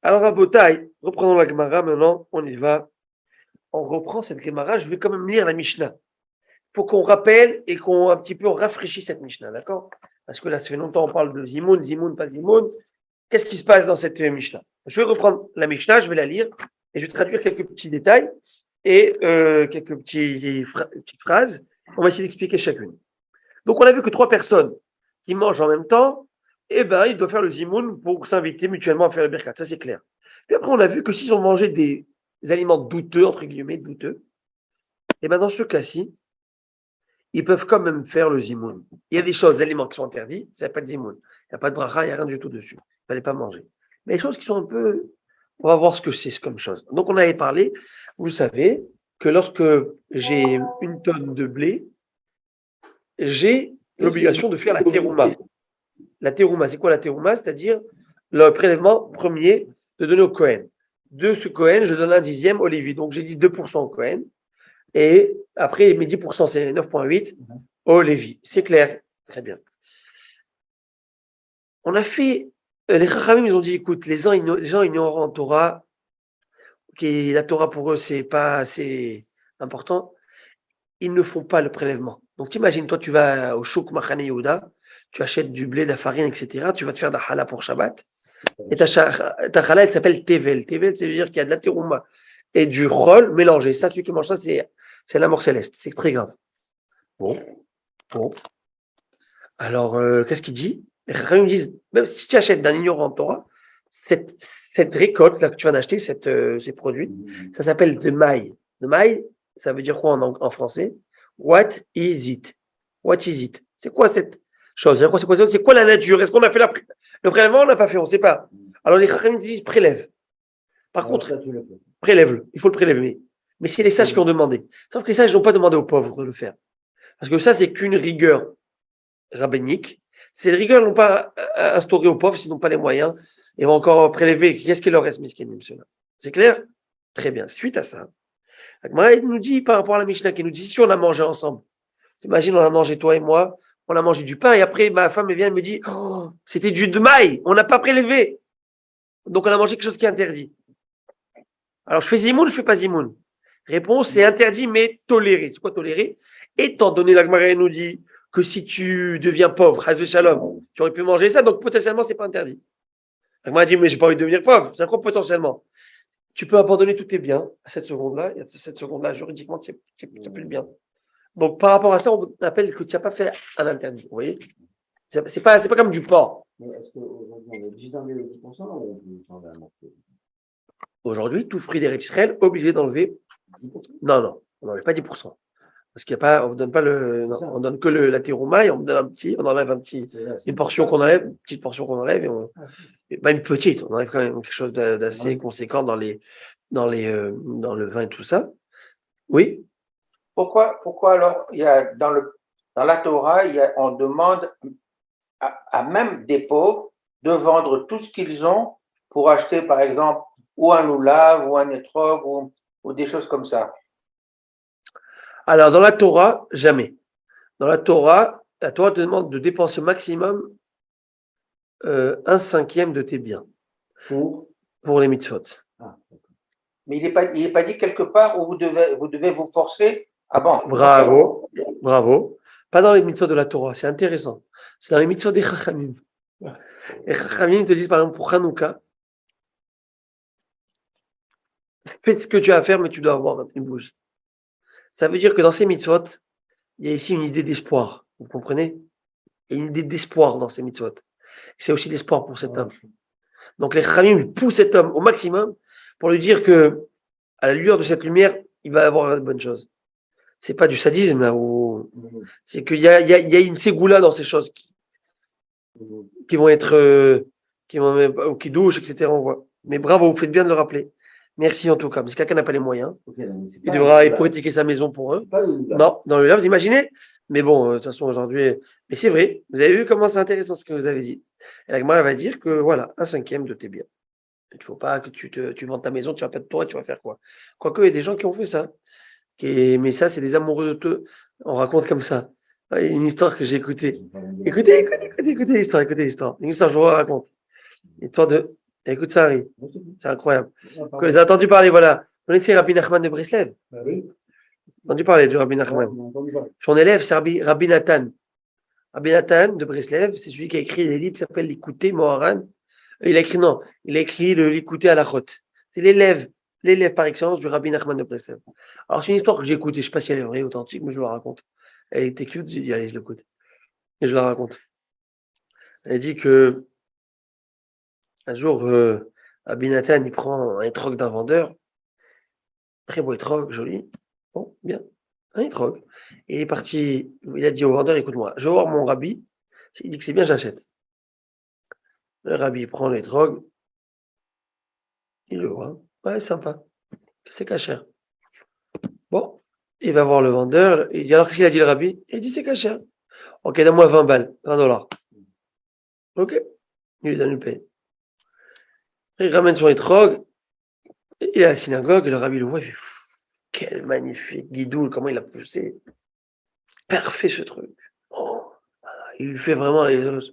Alors, Rabotai, reprenons la Gemara. Maintenant, on y va. On reprend cette Gemara. Je vais quand même lire la Mishnah pour qu'on rappelle et qu'on un petit peu rafraîchisse cette Mishnah, d'accord? Parce que là, ça fait longtemps on parle de Zimoun, pas Zimoun. Qu'est-ce qui se passe dans cette Mishnah? Je vais reprendre la Mishnah, je vais la lire et je vais traduire quelques petits détails et quelques petites phrases. On va essayer d'expliquer chacune. Donc, on a vu que 3 personnes qui mangent en même temps, eh ben, ils doivent faire le zimoun pour s'inviter mutuellement à faire le birkat. Ça, c'est clair. Puis après, on a vu que s'ils ont mangé des aliments douteux, entre guillemets, douteux, eh ben, dans ce cas-ci, ils peuvent quand même faire le zimoun. Il y a des choses, des aliments qui sont interdits, ça n'a pas de zimoun. Il n'y a pas de bracha, il n'y a rien du tout dessus. Il ne fallait pas manger. Mais les choses qui sont un peu... On va voir ce que c'est comme chose. Donc, on avait parlé, vous savez, que lorsque j'ai 1 tonne de blé, j'ai l'obligation de faire la terouma. La terouma, c'est quoi la terouma? C'est-à-dire le prélèvement premier de donner au Kohen. De ce Kohen, je donne 1/10 au Lévi. Donc, j'ai dit 2% au Kohen. Et après, mes 10%, c'est 9,8 au Lévi. C'est clair? Très bien. On a fait... Les Chachamim, ils ont dit, écoute, les gens ignorants en Torah, la Torah pour eux, c'est pas assez important, ils ne font pas le prélèvement. Donc, t'imagines, toi, tu vas au Chouk Machane Yehuda, tu achètes du blé, de la farine, etc. Tu vas te faire de la challah pour Shabbat. Et ta challah, elle s'appelle Tevel. Tevel, ça veut dire qu'il y a de la terouma et du rol mélangé. Ça, celui qui mange ça, c'est la mort céleste. C'est très grave. Bon. Alors, qu'est-ce qu'il dit? Les Chachamim disent, même si tu achètes d'un ignorant en Torah, cette récolte là que tu vas acheter, ces produits, ça s'appelle de maï. De maï, ça veut dire quoi en français? What is it? What is it? C'est quoi cette chose? C'est quoi la nature? Est-ce qu'on a fait le prélèvement? On n'a pas fait, on ne sait pas. Alors les Chachamim disent prélève. Par contre, prélève-le. Il faut le prélever. Mais c'est les sages qui ont demandé. Sauf que les sages n'ont pas demandé aux pauvres de le faire. Parce que ça, c'est qu'une rigueur rabbinique. Ces rigueurs n'ont pas instauré aux pauvres, s'ils n'ont pas les moyens. Ils vont encore prélever. Qu'est-ce qu'il leur reste, miskinim, cela? C'est clair? Très bien. Suite à ça, il nous dit, par rapport à la Mishnah, qui nous dit, si on a mangé ensemble, imagine, on a mangé, toi et moi, on a mangé du pain, et après, ma femme vient et me dit, oh, c'était du maï, on n'a pas prélevé. Donc, on a mangé quelque chose qui est interdit. Alors, je fais zimoun, je fais pas zimoun. Réponse, c'est interdit, mais toléré. C'est quoi toléré? Étant donné, la Gemara nous dit que si tu deviens pauvre, Hazve Shalom, tu aurais pu manger ça, donc potentiellement, c'est pas interdit. La Gemara dit, mais j'ai pas envie de devenir pauvre. C'est quoi potentiellement? Tu peux abandonner tous tes biens à cette seconde-là. Et à cette seconde-là, juridiquement, tu n'as plus le bien. Donc, par rapport à ça, on appelle que tu n'as pas fait un interdit. Vous voyez? C'est pas comme du porc. Mais est-ce qu'aujourd'hui, on est obligé d'enlever le 10% ou on peut enlever un morceau? Aujourd'hui, tout fruit d'Eretz Israël obligé d'enlever 10%. Non, on n'enlève pas 10%. Parce qu'il n'y a pas, on donne pas on donne que la terouma et on enlève une portion qu'on enlève, une petite portion qu'on enlève une petite, on enlève quand même quelque chose d'assez conséquent dans le vin et tout ça. Oui. Pourquoi alors il y a dans la Torah, on demande à même des pauvres de vendre tout ce qu'ils ont pour acheter par exemple ou un loulav ou un étrog ou des choses comme ça. Alors, dans la Torah, jamais. Dans la Torah te demande de dépenser au maximum 1/5 de tes biens pour les mitzvot. Mais il n'est pas dit quelque part où vous devez vous forcer. Ah bon? Bravo. Pas dans les mitzvot de la Torah, c'est intéressant. C'est dans les mitzvot des Chachamim. Les Chachamim te disent, par exemple, pour Hanouka, fais ce que tu as à faire, mais tu dois avoir une bougie. Ça veut dire que dans ces mitzvot, il y a ici une idée d'espoir. Vous comprenez? Il y a une idée d'espoir dans ces mitzvot. C'est aussi l'espoir pour cet homme. Donc les Chachamim poussent cet homme au maximum pour lui dire que, à la lueur de cette lumière, il va avoir de bonnes choses. C'est pas du sadisme là, c'est qu'il y a une ségoula dans ces choses qui vont être, qui douchent, etc. On voit. Mais bravo, vous faites bien de le rappeler. Merci en tout cas. Mais si quelqu'un n'a pas les moyens, il devra hypothéquer sa maison pour eux. Non, dans le là, vous imaginez? Mais bon, de toute façon aujourd'hui, mais c'est vrai. Vous avez vu comment c'est intéressant ce que vous avez dit. Et la Gemara va dire que voilà, 1/5 de tes biens. Il ne faut pas que tu vendes ta maison, tu vas perdre toi, tu vas faire quoi? Quoique il y a des gens qui ont fait ça. Mais ça, c'est des amoureux de deux. On raconte comme ça. Une histoire que j'ai écoutée. Écoutez l'histoire, écoutez l'histoire. Une histoire, je vous raconte. Histoire de. Écoute ça, Harry. C'est incroyable. Que vous avez entendu parler, voilà. Vous connaissez Rabbi Nachman de Breslev? Oui. Entendu parler du Rabbi Nachman. Son élève, c'est Rabbi Nathan. Rabbi Nathan de Breslev, c'est celui qui a écrit des livres qui s'appellent l'Écouté Moharan. Il a écrit l'Écouté à la Chote. C'est l'élève par excellence du Rabbi Nachman de Breslev. Alors, c'est une histoire que j'ai écoutée. Je ne sais pas si elle est vraie, authentique, mais je vous la raconte. Elle était cute. J'ai dit, allez, je l'écoute. Et je la raconte. Elle dit que un jour, Rabbi Nathan, il prend un étrog d'un vendeur. Très beau étrog, joli. Bon, bien. Un étrog. Et il est parti. Il a dit au vendeur, écoute-moi, je vais voir mon rabbi. Il dit que c'est bien, j'achète. Le rabbi prend l'étrog. Il le voit. Ouais, sympa. C'est cachère. Bon, il va voir le vendeur. Il dit alors qu'est-ce qu'il a dit le rabbi? Il dit c'est cachère. Ok, donne-moi 20 balles, $20. Ok. Il lui donne le paye. Il ramène son étrog. Il est à la synagogue et le rabbi le voit. Il fait quel magnifique guidoule, comment il a poussé. Parfait ce truc. Oh, il lui fait vraiment les os.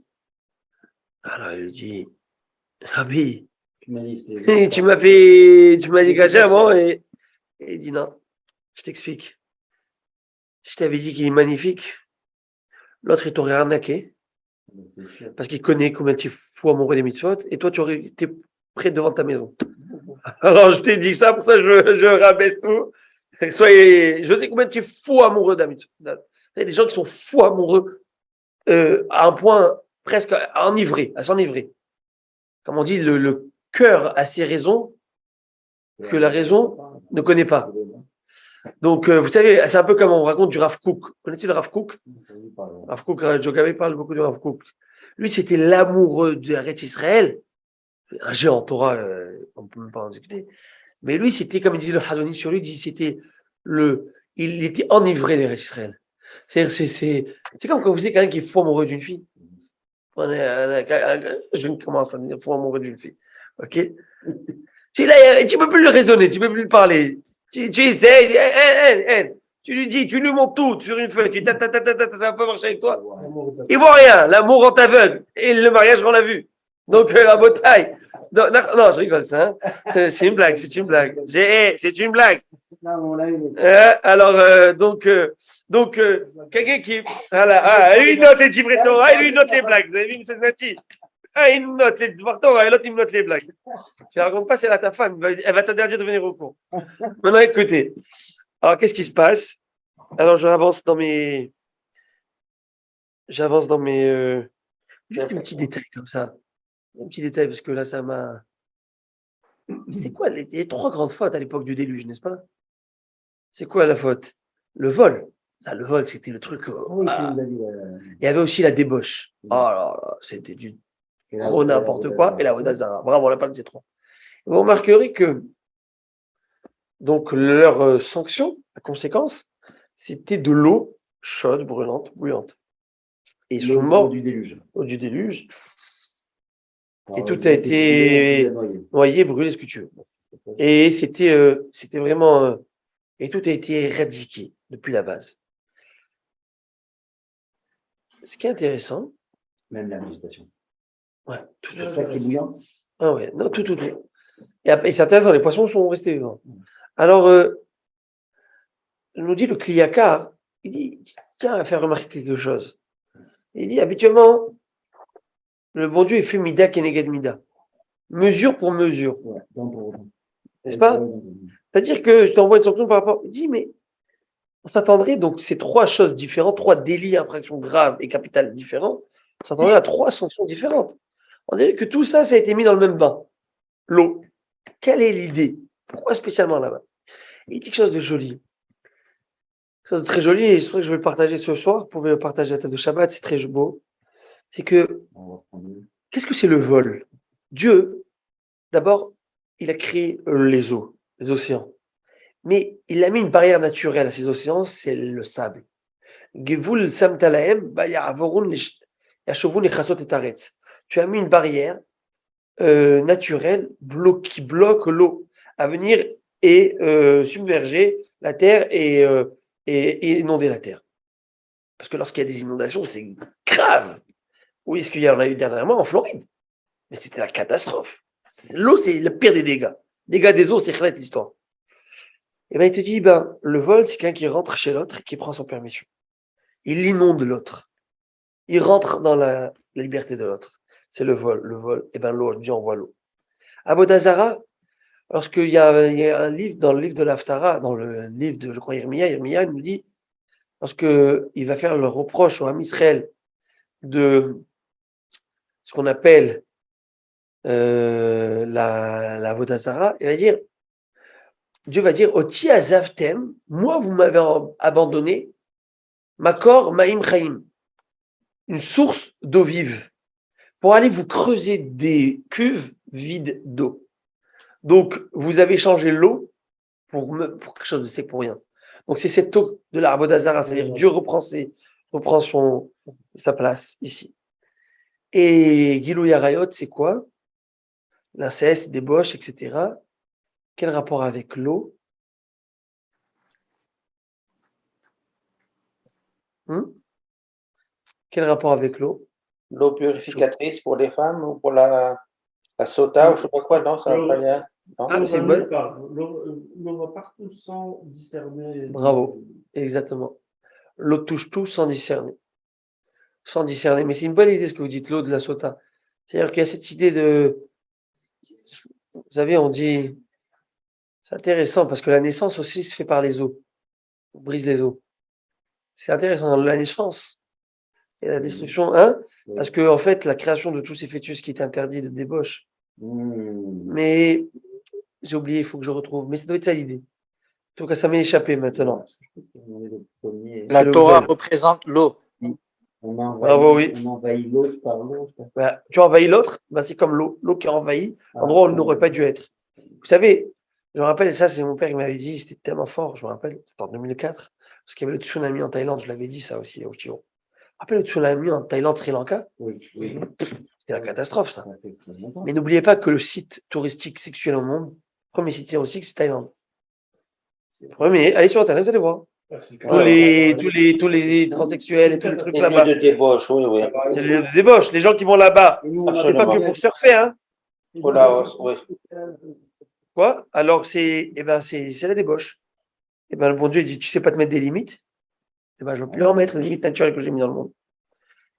Alors il lui dit Rabbi, tu m'as dit cachère, bon, et il dit non, je t'explique. Si je t'avais dit qu'il est magnifique, l'autre il t'aurait arnaqué, parce qu'il connaît combien tu es fou amoureux des mitzvot, et toi tu aurais été près devant ta maison. Alors je t'ai dit ça, pour ça je rabaisse tout. Je sais combien tu es fou amoureux d'un mitzvot. Il y a des gens qui sont fous amoureux à un point presque à s'enivrer. Comme on dit, le cœur a ses raisons que la raison ne connaît pas. Donc, vous savez, c'est un peu comme on raconte du Rav Kook. Connaissez le Rav Kook? Rav Kook, Jogabe parle beaucoup du Rav Kook. Lui, c'était l'amoureux de Eretz Israël. Un géant en Torah, on ne peut même pas en discuter. Mais lui, c'était, comme il disait le Hazoni sur lui, il était enivré d'Eretz Israël. C'est comme quand vous dites quelqu'un qui est fou amoureux d'une fille. Je commence à me dire fou amoureux d'une fille. Ok? Tu ne peux plus le raisonner, tu ne peux plus le parler. Tu essaies, tu lui dis, tu lui montres tout sur une feuille, ça va pas marcher avec toi. Il voit rien, l'amour rend aveugle et le mariage rend la vue. Donc la bataille. Non, je rigole ça. Hein. C'est une blague. C'est une blague. Alors donc quelqu'un qui lui il note les divrei Torah et lui il note les blagues. Vous avez vu M. Nati? Il note les divrei Torah et l'autre il note les blagues. Je ne raconte pas, c'est là ta femme, elle va t'interdire de venir au cours. Maintenant écoutez. Alors qu'est-ce qui se passe? Alors j'avance dans mes juste un petit détail comme ça. Un petit détail parce que là ça m'a. C'est quoi les 3 grandes fautes à l'époque du déluge, n'est-ce pas? C'est quoi la faute? Le vol. Ça, le vol, c'était le truc. Il y avait aussi la débauche. Oh là là, c'était du gros n'importe quoi. Et la Vodazara. Bravo, on n'a pas le C3. Vous remarquerez que donc leur sanction, la conséquence, c'était de l'eau chaude, brûlante, bouillante. Et ils sont morts du déluge. Et tout a été noyé, brûlé, ce que tu veux. Et c'était vraiment. Et tout a été éradiqué. depuis la base. Ce qui est intéressant, Même la méditation. ouais, tout, C'est pour ça qu'il est bouillant. ah ouais, non, tout. Et après, c'est intéressant, les poissons sont restés vivants. Alors, nous dit le Kliyakar, il dit, tiens, à faire remarquer quelque chose. Il dit, habituellement, le bon Dieu, il fait mida keneged mida. Mesure pour mesure. Ouais, donc pour- N'est-ce pas? C'est-à-dire que je t'envoie une sanction par rapport. Il dit, mais on s'attendrait, donc ces trois choses différentes, trois délits, infractions graves et capitales différents, on s'attendrait à trois sanctions différentes. On dirait que tout ça, ça a été mis dans le même bain. L'eau. Quelle est l'idée? Pourquoi spécialement là-bas? Il dit quelque chose de joli. Quelque chose de très joli, et c'est vrai que je vais le partager ce soir. Vous pouvez le partager à la tête de Shabbat, c'est très beau. C'est que, On va prendre- qu'est-ce que c'est le vol? Dieu, d'abord, il a créé les eaux, les océans. Mais il a mis une barrière naturelle à ces océans, c'est le sable. Gevul samtalaem, yashovun echasot et aretz. Tu as mis une barrière naturelle qui bloque l'eau à venir et submerger la terre et inonder la terre. Parce que lorsqu'il y a des inondations, c'est grave. Oui, ce qu'il y en a eu dernièrement en Floride. Mais c'était la catastrophe. L'eau, c'est le pire des dégâts. Dégâts des eaux, c'est clair l'histoire. Et bien, il te dit, ben, le vol, c'est quelqu'un qui rentre chez l'autre et qui prend son permission. Il inonde l'autre. Il rentre dans la liberté de l'autre. C'est le vol. Le vol, et ben l'eau, Dieu envoie l'eau. Avodazara, lorsqu'il y a un livre, dans le livre de l'Aftara, dans le livre de, je crois, Irmia, il nous dit, lorsqu'il va faire le reproche au Ham Israël de ce qu'on appelle la Avodazara, il va dire, Dieu va dire, Oti azavtem, moi vous m'avez abandonné, Makor Maim Chaim, une source d'eau vive, pour aller vous creuser des cuves vides d'eau. Donc, vous avez changé l'eau pour quelque chose de sec pour rien. Donc, c'est cette eau de la Avodazara, c'est-à-dire Dieu reprend sa place ici. Et Gilou Yarayot, c'est quoi? L'inceste, débauche, etc. Quel rapport avec l'eau? Quel rapport avec l'eau? L'eau purificatrice pour les femmes ou pour la sota ou je sais pas quoi, non, ça va pas bien. Non. Ah, c'est une bonne. L'eau va partout sans discerner. Bravo, exactement. L'eau touche tout sans discerner. Sans discerner. Mais c'est une bonne idée ce que vous dites, l'eau de la sota. C'est-à-dire qu'il y a cette idée de. Vous savez, on dit. C'est intéressant parce que la naissance aussi se fait par les os. On brise les os. C'est intéressant. La naissance et la destruction, hein? Parce que, en fait, la création de tous ces fœtus qui est interdit de débauche. Mais j'ai oublié, il faut que je retrouve. Mais ça doit être ça l'idée. En tout cas, ça m'est échappé maintenant. La Torah représente l'eau. On envahit, Bravo, oui. On envahit l'autre par l'autre. Bah, tu envahis l'autre, bah, c'est comme l'eau qui a envahi, endroit où il n'aurait pas dû être. Vous savez, je me rappelle, ça c'est mon père qui m'avait dit, c'était tellement fort, je me rappelle, c'était en 2004, parce qu'il y avait le tsunami en Thaïlande, je l'avais dit ça aussi au Chiro. Rappelez le tsunami en Thaïlande, Sri Lanka? Oui. C'était la catastrophe ça. Ça fait très longtemps. Mais n'oubliez pas que le site touristique sexuel au monde, premier site touristique, c'est Thaïlande. Premier, allez sur Internet, vous allez voir. Tous les transsexuels et tous les trucs Les là-bas. lieux de débauche, oui, oui. C'est les débauches. Les gens qui vont là-bas, c'est pas que pour surfer, hein. Pour la hausse, oui. Quoi? Alors c'est la débauche. Et ben le bon Dieu il dit, tu sais pas te mettre des limites. Et ben je vais plus en mettre les limites naturelles que j'ai mis dans le monde.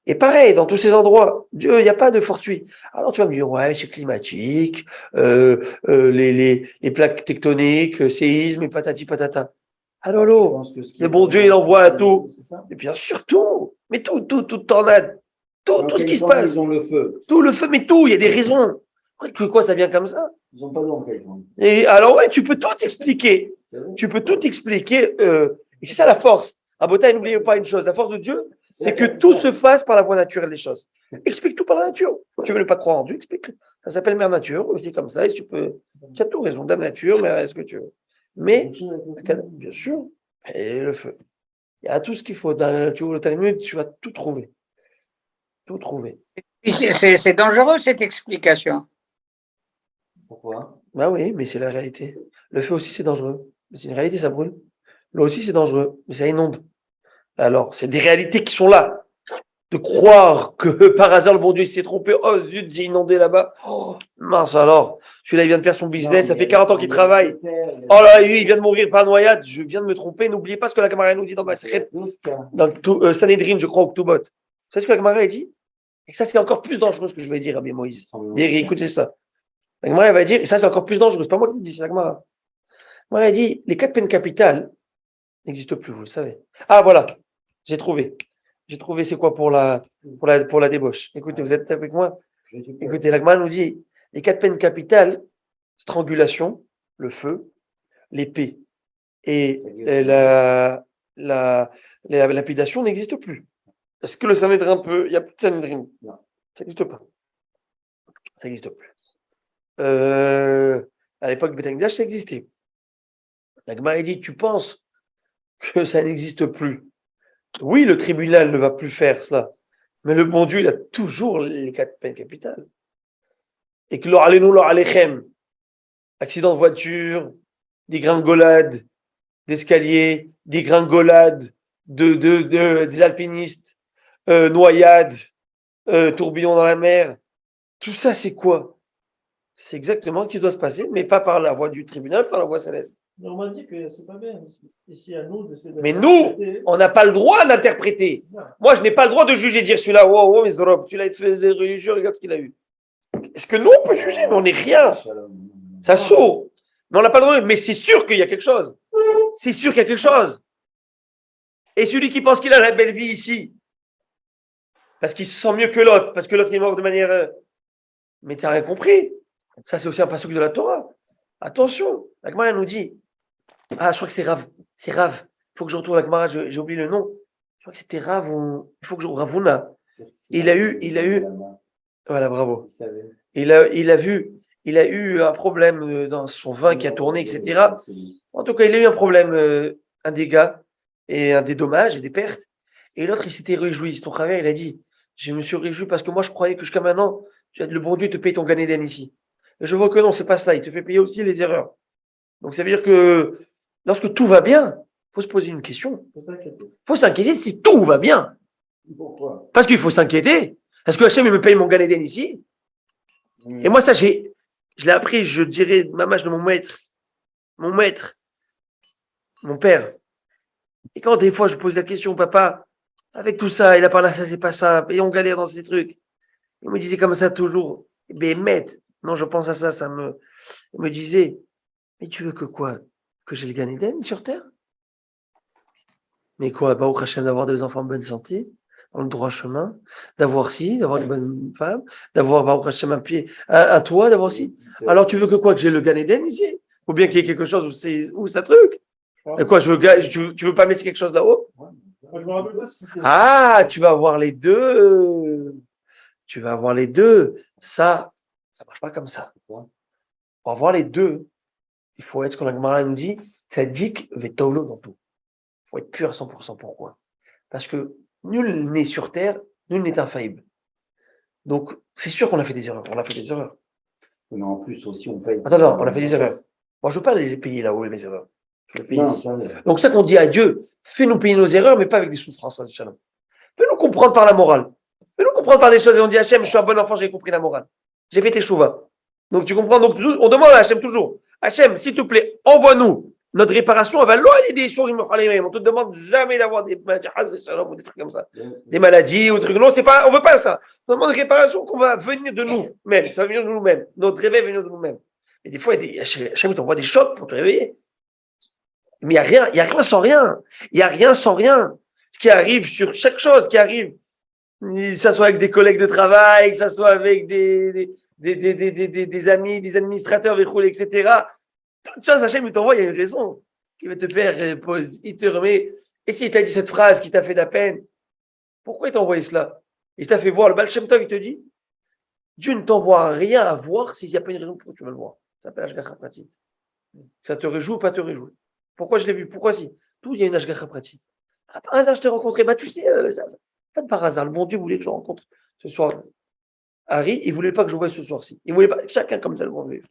Et pareil, dans tous ces endroits, Dieu, il n'y a pas de fortuit. Alors tu vas me dire, ouais, c'est climatique, les plaques tectoniques, séismes et patati patata. Alors le bon Dieu, il envoie à tout. Et bien sûr, tout. Mais tout tornade. Tout ce qui se passe. Ils ont le feu. Tout le feu, mais tout, il y a des raisons. Quoi, ça vient comme ça? Ils n'ont pas d'eau en Californie. Et alors, ouais, tu peux tout expliquer. Tu peux tout expliquer. Et c'est ça la force. À Bothaï, n'oubliez pas une chose. La force de Dieu, c'est que tout se fasse par la voie naturelle des choses. Explique tout par la nature. Tu veux ne pas croire en Dieu, explique. Ça s'appelle mère nature. C'est comme ça. Et tu as tout raison. Dame nature, mais est-ce que tu veux? Mais, bien sûr, et le feu. Il y a tout ce qu'il faut. Dans la nature, le Talmud, tu vas tout trouver. Tout trouver. C'est dangereux cette explication. Pourquoi? Bah oui, mais c'est la réalité. Le feu aussi, c'est dangereux. Mais c'est une réalité, ça brûle. Là aussi, c'est dangereux, mais ça inonde. Alors, c'est des réalités qui sont là. De croire que par hasard, le bon Dieu il s'est trompé. Oh zut, j'ai inondé là-bas. Oh, mince alors. Celui-là, il vient de perdre son business. Ça fait 40 ans qu'il travaille. Oh là, lui, il vient de mourir par noyade. Je viens de me tromper. N'oubliez pas ce que la Gemara nous dit dans le Sanhedrin, je crois, au Ktubot. Vous savez ce que la Gemara dit? Et ça, c'est encore plus dangereux ce que je vais dire, Rabbi Moïse. Écoutez ça. La Gemara va dire, et ça, c'est encore plus dangereux. C'est pas moi qui le dis, c'est la Gemara. La Gemara dit, les 4 peines capitales n'existent plus, vous le savez. Ah, voilà. J'ai trouvé. C'est quoi pour la débauche. Écoutez, vous êtes avec moi? Écoutez, la Gemara nous dit, les 4 peines capitales, strangulation, le feu, l'épée et la lapidation n'existent plus. Est-ce que le Sanhédrin peut? Il n'y a plus de Sanhédrin. Non. Ça n'existe pas. Ça n'existe plus. À l'époque de Beth Amikdash, ça existait. La Gemara dit, tu penses que ça n'existe plus? Oui, le tribunal ne va plus faire cela. Mais le bon Dieu, il a toujours les 4 peines capitales. Et que alechem, accident de voiture, dégringolade d'escalier, dégringolade des alpinistes, noyade, tourbillon dans la mer. Tout ça, c'est quoi? C'est exactement ce qui doit se passer, mais pas par la voie du tribunal, par la voie céleste. On m'a dit que c'est pas bien. Ici, à nous, mais nous, on n'a pas le droit d'interpréter. Moi, je n'ai pas le droit de juger, dire celui-là, wow, tu l'as fait des religieux, regarde ce qu'il a eu. Est-ce que nous, on peut juger? Mais on n'est rien. Ça saute. Mais on n'a pas le droit. Mais c'est sûr qu'il y a quelque chose. C'est sûr qu'il y a quelque chose. Et celui qui pense qu'il a la belle vie ici, parce qu'il se sent mieux que l'autre, parce que l'autre est mort de manière. Mais tu n'as rien compris. Ça, c'est aussi un passage de la Torah. Attention. La Gemara nous dit. Ah, je crois que c'est Rav. C'est Rav. Il faut que je retourne à la Gemara, j'ai oublié le nom. Je crois que c'était Rav ou. Il faut que je. Ravuna. Il a eu. Voilà, bravo. Il a eu un problème dans son vin qui a tourné, etc. En tout cas, il a eu un problème, un dégât et un dédommage et des pertes. Et l'autre, il s'était réjoui. Son frère, il a dit, je me suis réjoui parce que moi, je croyais que jusqu'à maintenant, le bon Dieu te paye ton Gan Eden ici. Et je vois que non, c'est pas cela. Il te fait payer aussi les erreurs. Donc, ça veut dire que lorsque tout va bien, il faut se poser une question. Il faut s'inquiéter si tout va bien. Pourquoi? Parce qu'il faut s'inquiéter. Est-ce que Hachem, il me paye mon Gan Eden ici? Et moi, ça, je l'ai appris, je dirais, mamage de mon maître, mon père. Et quand des fois, je pose la question, papa, avec tout ça, il a parlé, ça, c'est pas simple, et on galère dans ces trucs. Il me disait comme ça toujours, maître, non, je pense à ça, il me disait, mais tu veux que quoi? Que j'ai le Gan Eden sur terre? Mais quoi, Baruch Hashem, d'avoir des enfants en bonne santé, dans le droit chemin, d'avoir une bonne femme, d'avoir Baruch Hashem un toit, d'avoir Alors tu veux que quoi? Que j'ai le Gan Eden ici? Ou bien qu'il y ait quelque chose où c'est un truc? Et quoi, tu veux pas mettre quelque chose là-haut? Ah, tu vas avoir les deux. Tu vas avoir les deux. Ça marche pas comme ça. Pour avoir les deux, il faut être ce qu'on a Gemara nous dit, tzadik vetolo dans tout. Il faut être pur à 100%. Pourquoi? Parce que nul n'est sur terre, nul n'est infaillible. Donc, c'est sûr qu'on a fait des erreurs. On a fait des erreurs. Mais en plus aussi, on paye. Attends, on a fait des erreurs. Moi, je ne veux pas les payer là-haut, mes erreurs. Je les paye ici. Donc, ça qu'on dit à Dieu, fais-nous payer nos erreurs, mais pas avec des souffrances. Fais-nous comprendre par la morale. Fais-nous comprendre par des choses. Et on dit, Hachem, je suis un bon enfant, j'ai compris la morale. J'ai fait tes chouvas. Donc, tu comprends? Donc, on demande à Hachem toujours, Hachem, s'il te plaît, envoie-nous. Notre réparation, elle va loin des sourires. On te demande jamais d'avoir des trucs comme ça. Des maladies ou des trucs. Non, on veut pas ça. On demande une réparation qu'on va venir de nous-mêmes. Ça va venir de nous-mêmes. Notre réveil va venir de nous-mêmes. Et des fois, Hachem t'envoie des chocs pour te réveiller. Mais il n'y a rien sans rien. Il n'y a rien sans rien. Ce qui arrive sur chaque chose qui arrive, que ça soit avec des collègues de travail, que ça soit avec des amis, des administrateurs, etc. Toute chose, Hachem, il t'envoie, il y a une raison qui va te faire il te remet. Et s'il t'a dit cette phrase qui t'a fait de la peine, pourquoi il t'a envoyé cela? Il t'a fait voir, le Baal Shem Tov, il te dit, Dieu ne t'envoie rien à voir s'il n'y a pas une raison pour que tu veux le voir. Ça s'appelle Ashgacha Pratit. Ça te réjouit ou pas te réjouit? Pourquoi je l'ai vu? Pourquoi si? Tout, il y a une Ashgacha Pratit. Ah, par hasard, je t'ai rencontré. Bah, tu sais, pas de par hasard. Le bon Dieu voulait que je rencontre ce soir. Harry, il ne voulait pas que je voie ce soir-ci. Il voulait pas, chacun comme ça, le bon Dieu.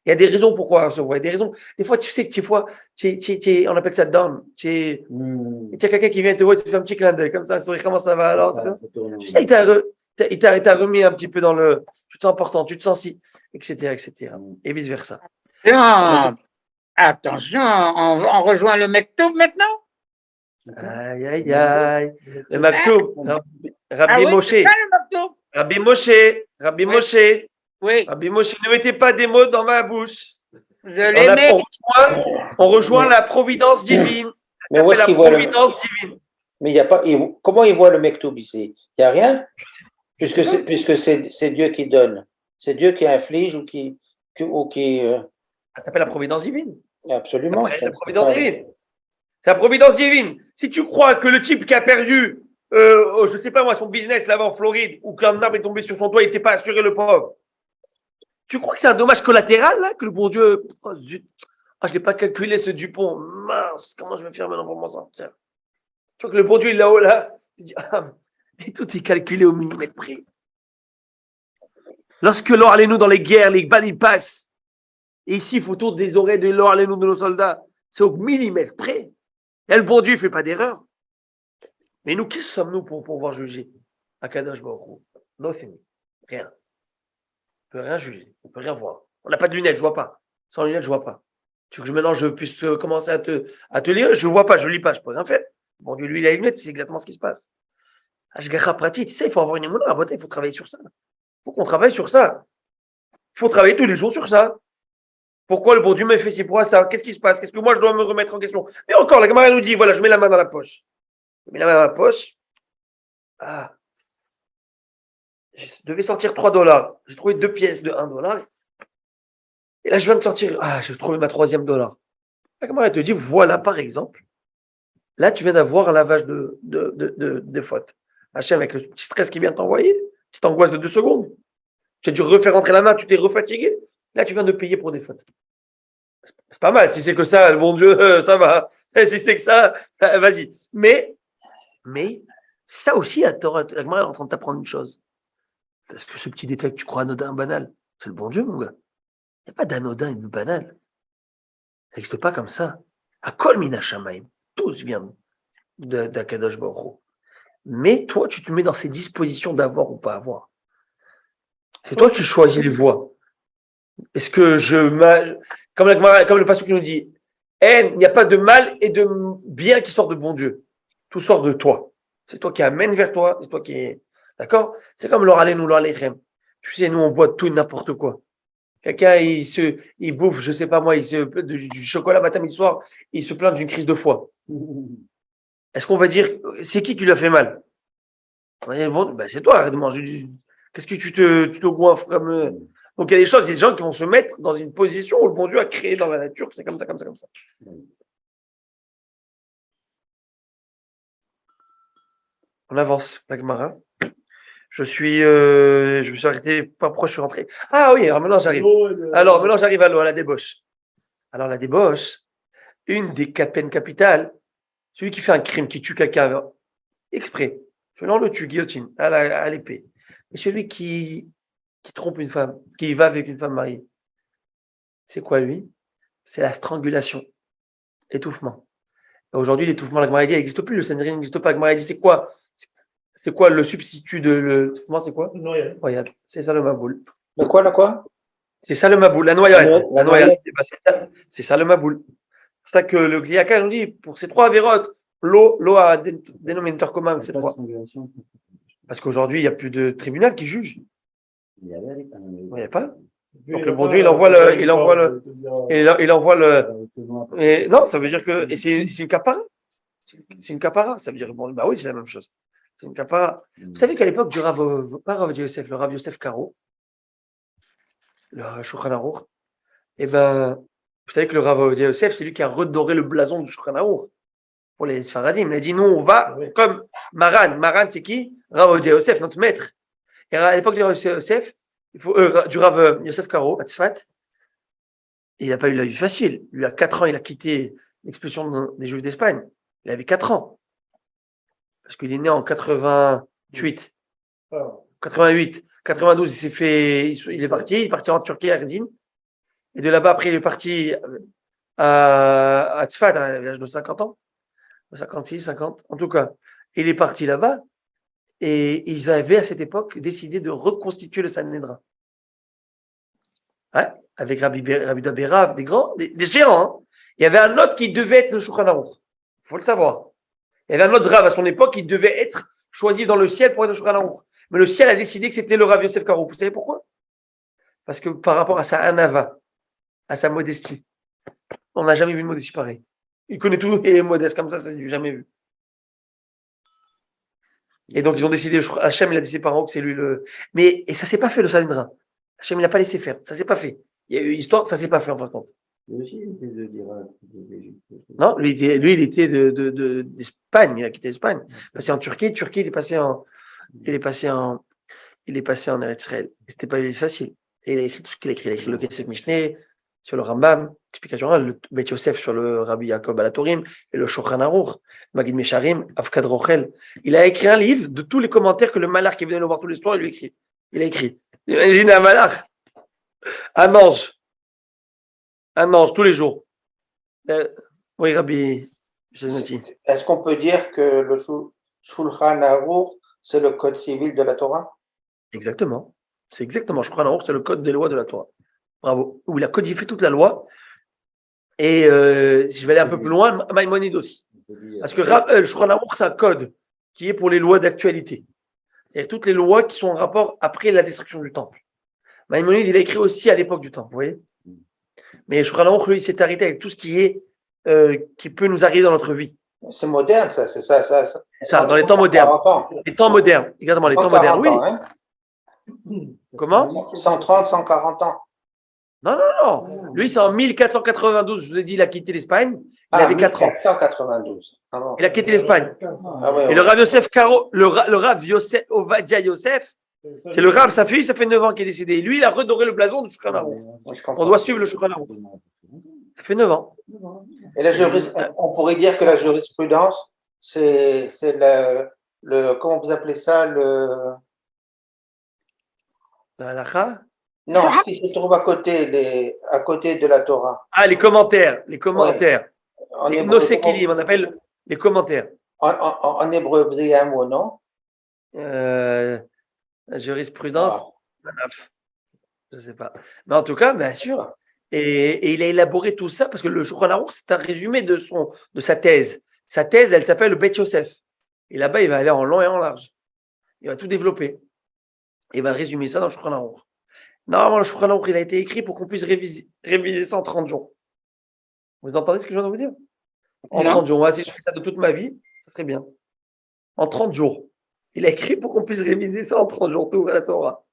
Il y a des raisons pourquoi on recevoir. Il y a des raisons. Des fois, tu sais que on appelle ça down. Tu as quelqu'un qui vient te voir, tu fais un petit clin d'œil comme ça, sourire, comment ça va alors? Tu sais, il t'a remis un petit peu dans le. Tu te sens important, tu te sens si, etc. Et vice versa. Non, attention, on rejoint le Mektoub maintenant? Aïe, aïe, aïe. Le Maktoub, Rabbi oui, Moshe. c'est ça, le Mektoub. Rabbi Moshe. Oui. Rabbi Moshe, ne mettez pas des mots dans ma bouche. Je l'aimais. On rejoint la providence divine. Mais où est-ce la qu'il voit providence divine. Mais il y a pas. Comment il voit le Mektoub ici? Il n'y a rien? Puisque c'est Dieu qui donne. C'est Dieu qui inflige ou qui. Ça s'appelle la providence divine. Absolument. La providence divine. C'est la providence divine. Si tu crois que le type qui a perdu, je ne sais pas moi, son business là-bas en Floride, ou qu'un arbre est tombé sur son toit, il n'était pas assuré, le pauvre. Tu crois que c'est un dommage collatéral là, que le bon Dieu. Oh zut. Ah, je ne l'ai pas calculé ce Dupont. Mince, comment je vais faire maintenant pour m'en sortir? Tu vois que le bon Dieu, il est là-haut là. Il dit, mais tout est calculé au millimètre près. Lorsque l'or allait nous dans les guerres, les balles ils passent. Et ici, il faut autour des oreilles de l'or allait nous de nos soldats. C'est au millimètre près. Et le bon Dieu, il ne fait pas d'erreur. Mais nous, qui sommes-nous pour pouvoir juger? Akadosh Baruch Hu. Rien. On ne peut rien juger. On ne peut rien voir. On n'a pas de lunettes, je ne vois pas. Sans lunettes, je ne vois pas. Tu veux que maintenant je puisse commencer à te lire? Je ne vois pas, je ne lis pas, je ne peux rien faire. Bon Dieu, lui, il a les lunettes, c'est exactement ce qui se passe. Ashgacha pratique, tu sais, il faut avoir une émouna, il faut travailler sur ça. Il faut qu'on travaille sur ça. Il faut travailler tous les jours sur ça. Pourquoi le bon Dieu me fait si pour ça? Qu'est-ce qui se passe? Qu'est-ce que moi je dois me remettre en question? Mais encore, la Gemara nous dit, voilà, je mets la main dans la poche. Je mets la main dans la poche. Ah. Je devais sortir $3. J'ai trouvé 2 pièces de $1. Et là, je viens de sortir. Ah, j'ai trouvé ma 3e dollar. La Gemara te dit, voilà, par exemple, là, tu viens d'avoir un lavage de faute. Hachem, avec le petit stress qui vient t'envoyer, petite angoisse de 2 secondes. Tu as dû refaire rentrer la main, tu t'es refatigué. Là, tu viens de payer pour des fautes. C'est pas mal. Si c'est que ça, bon Dieu, ça va. Si c'est que ça, vas-y. Mais, ça aussi, la Gemara est en train de t'apprendre une chose. Parce que ce petit détail que tu crois anodin, banal, c'est le bon Dieu, mon gars. Il n'y a pas d'anodin et de banal. Ça n'existe pas comme ça. À Kol Mina Shamaim, tous viennent d'Akadosh Baruch Hu. Mais toi, tu te mets dans ces dispositions d'avoir ou pas avoir. C'est toi qui choisis les voies. Est-ce que comme le pasteur qui nous dit, il n'y a pas de mal et de bien qui sort de bon Dieu. Tout sort de toi. C'est toi qui amène vers toi. C'est toi qui est. D'accord? C'est comme l'oralé nous l'oralechem. Tu sais, nous, on boit tout et n'importe quoi. Quelqu'un, il bouffe, je sais pas moi, du chocolat matin, midi, soir, il se plaint d'une crise de foie. Est-ce qu'on va dire, c'est qui lui a fait mal? On va dire, bon, ben c'est toi, qu'est-ce que tu te goinfres comme. Donc il y a des choses, il y a des gens qui vont se mettre dans une position où le bon Dieu a créé dans la nature, c'est comme ça. On avance, la Gemara. Je me suis arrêté pas proche, je suis rentré. Ah oui, alors maintenant j'arrive. À l'eau, à la débauche. Alors la débauche, une des 4 peines capitales, celui qui fait un crime, qui tue quelqu'un exprès, celui-là on le tue, guillotine, à l'épée. Mais celui qui trompe une femme, qui va avec une femme mariée, c'est quoi lui? C'est la strangulation, l'étouffement. Et aujourd'hui, l'étouffement, la Gemara dit, il n'existe plus, le Sanhedrin n'existe pas. La Gemara dit, c'est quoi? C'est quoi le substitut de l'étouffement? C'est quoi? Noyade. C'est ça le maboul. Le quoi? C'est ça le maboul, la noyade. La noyade. C'est ça le maboul. C'est ça que le Gliaka nous dit, pour ces 3 avérotes, l'eau a un dénominateur commun avec ces 3. Parce qu'aujourd'hui, il n'y a plus de tribunal qui juge. Il n'y a pas. Donc le bon Dieu, il envoie le. Non, ça veut dire que. Et c'est une capara. C'est une capara. Ça veut dire, bon, bah oui, c'est la même chose. C'est une capara. Vous savez qu'à l'époque du pas Rav Yosef, le Rav Yosef Karo, le Shulchan Aruch, vous savez que le Rav Yosef, c'est lui qui a redoré le blason du Shulchan Aruch pour les Sfaradim. Il a dit, nous, on va comme Maran. Maran, c'est qui? Rav Yosef, notre maître. Et à l'époque du Rav Yosef, du Rav Yosef Karo, à Tzfat, il n'a pas eu la vie facile. Lui, à 4 ans, il a quitté l'expulsion des Juifs d'Espagne. Il avait 4 ans. Parce qu'il est né en 88. 88. 92, il est parti en Turquie, à Erdin. Et de là-bas, après, il est parti à Tzfat à l'âge de 50 ans, 56, 50, en tout cas. Il est parti là-bas et ils avaient à cette époque décidé de reconstituer le Sanhédrin. Ouais, avec Rabbi Daberav, des géants. Hein. Il y avait un autre qui devait être le Shulchan Aruch. Il faut le savoir. Il y avait un autre Rav à son époque qui devait être choisi dans le ciel pour être le Shulchan Aruch. Mais le ciel a décidé que c'était le Rav Yosef Karo. Vous savez pourquoi? Parce que par rapport à sa anava, à sa modestie, on n'a jamais vu une modestie pareille. Il connaît tout et est modeste comme ça c'est du jamais vu. Et donc ils ont décidé, Hachem il a décidé par en haut que c'est lui le. Mais et ça s'est pas fait le Sanhédrin. Hachem il n'a pas laissé faire. Ça s'est pas fait. Il y a eu une histoire, ça s'est pas fait en fin de compte. Mais aussi, il était de l'Irak, d'Égypte. Non, lui il était d'Espagne. Il a quitté l'Espagne. Il est passé en Turquie. Turquie, il est passé en Eretz Israël. C'était pas facile. Et il a écrit tout ce qu'il a écrit. Il a écrit le Kesef Mishneh sur le Rambam, explication, le Bet Yosef sur le Rabbi Yaakov Balatorim et le Shulchan Aruch, Magid Mesharim, Avkad Rochel. Il a écrit un livre de tous les commentaires que le malach qui venait le voir tous les soirs, il lui écrit. Il a écrit. Imaginez un malach, un ange tous les jours. Oui, Rabbi. Est-ce qu'on peut dire que le Shulchan Aruch, c'est le code civil de la Torah? Exactement. C'est exactement. Shulchan Aruch, c'est le code des lois de la Torah. Bravo. Où il a codifié toute la loi. Et si je vais aller un peu plus loin, Maïmonide aussi. Parce que le Shulchan Aruch, c'est un code qui est pour les lois d'actualité. C'est-à-dire toutes les lois qui sont en rapport après la destruction du temple. Maïmonide, il a écrit aussi à l'époque du temple, vous voyez. Mais le Shulchan Aruch, lui, il s'est arrêté avec tout ce qui est qui peut nous arriver dans notre vie. C'est moderne, ça, c'est ça. Ça, dans les temps modernes. Les temps modernes, exactement, les temps modernes, oui. Hein? Comment 130, 140 ans. Non. Lui, c'est en 1492. Je vous ai dit, il a quitté l'Espagne. Il avait 4 ans. 1492. Ah bon. Il a quitté l'Espagne. Ah ouais, Et le Rav Yosef Karo, le Rav Yosef Ovadia Yosef, c'est le Rav, sa fille, ça fait 9 ans qu'il est décédé. Et lui, il a redoré le blason du Shulchan Aruch. On doit suivre le Shulchan Aruch. Ça fait 9 ans. Et on pourrait dire que la jurisprudence, c'est comment vous appelez ça, La halakha. Non, ce qui se trouve à côté de la Torah. Ah, les commentaires. En Les hébreu, nosekilim, on appelle les commentaires. En hébreu, vous avez un mot, non? La jurisprudence, je ne sais pas. Mais en tout cas, bien sûr. Et il a élaboré tout ça parce que le Shulchan Aruch, c'est un résumé de sa thèse. Sa thèse, elle s'appelle le Bet Yosef. Et là-bas, il va aller en long et en large. Il va tout développer. Il va résumer ça dans le Shulchan Aruch. Normalement, le Shulchan Aruch, il a été écrit pour qu'on puisse réviser ça en 30 jours. Vous entendez ce que je viens de vous dire? En 30 jours. Moi, si je fais ça de toute ma vie, ça serait bien. En 30 jours. Il a écrit pour qu'on puisse réviser ça en 30 jours, tout à la Torah.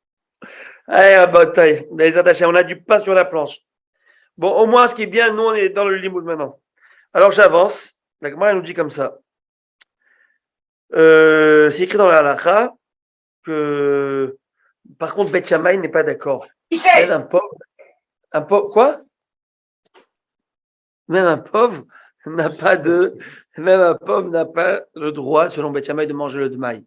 Allez, bataille. Les attachés, on a du pain sur la planche. Bon, au moins, ce qui est bien, nous, on est dans le limoud maintenant. Alors, j'avance. La Gemara, elle nous dit comme ça. C'est écrit dans la halakha que, par contre, Beth Shammai n'est pas d'accord. Même un pauvre, quoi? Même un pauvre n'a pas le droit, selon Beth Shammai, de manger le dmaï.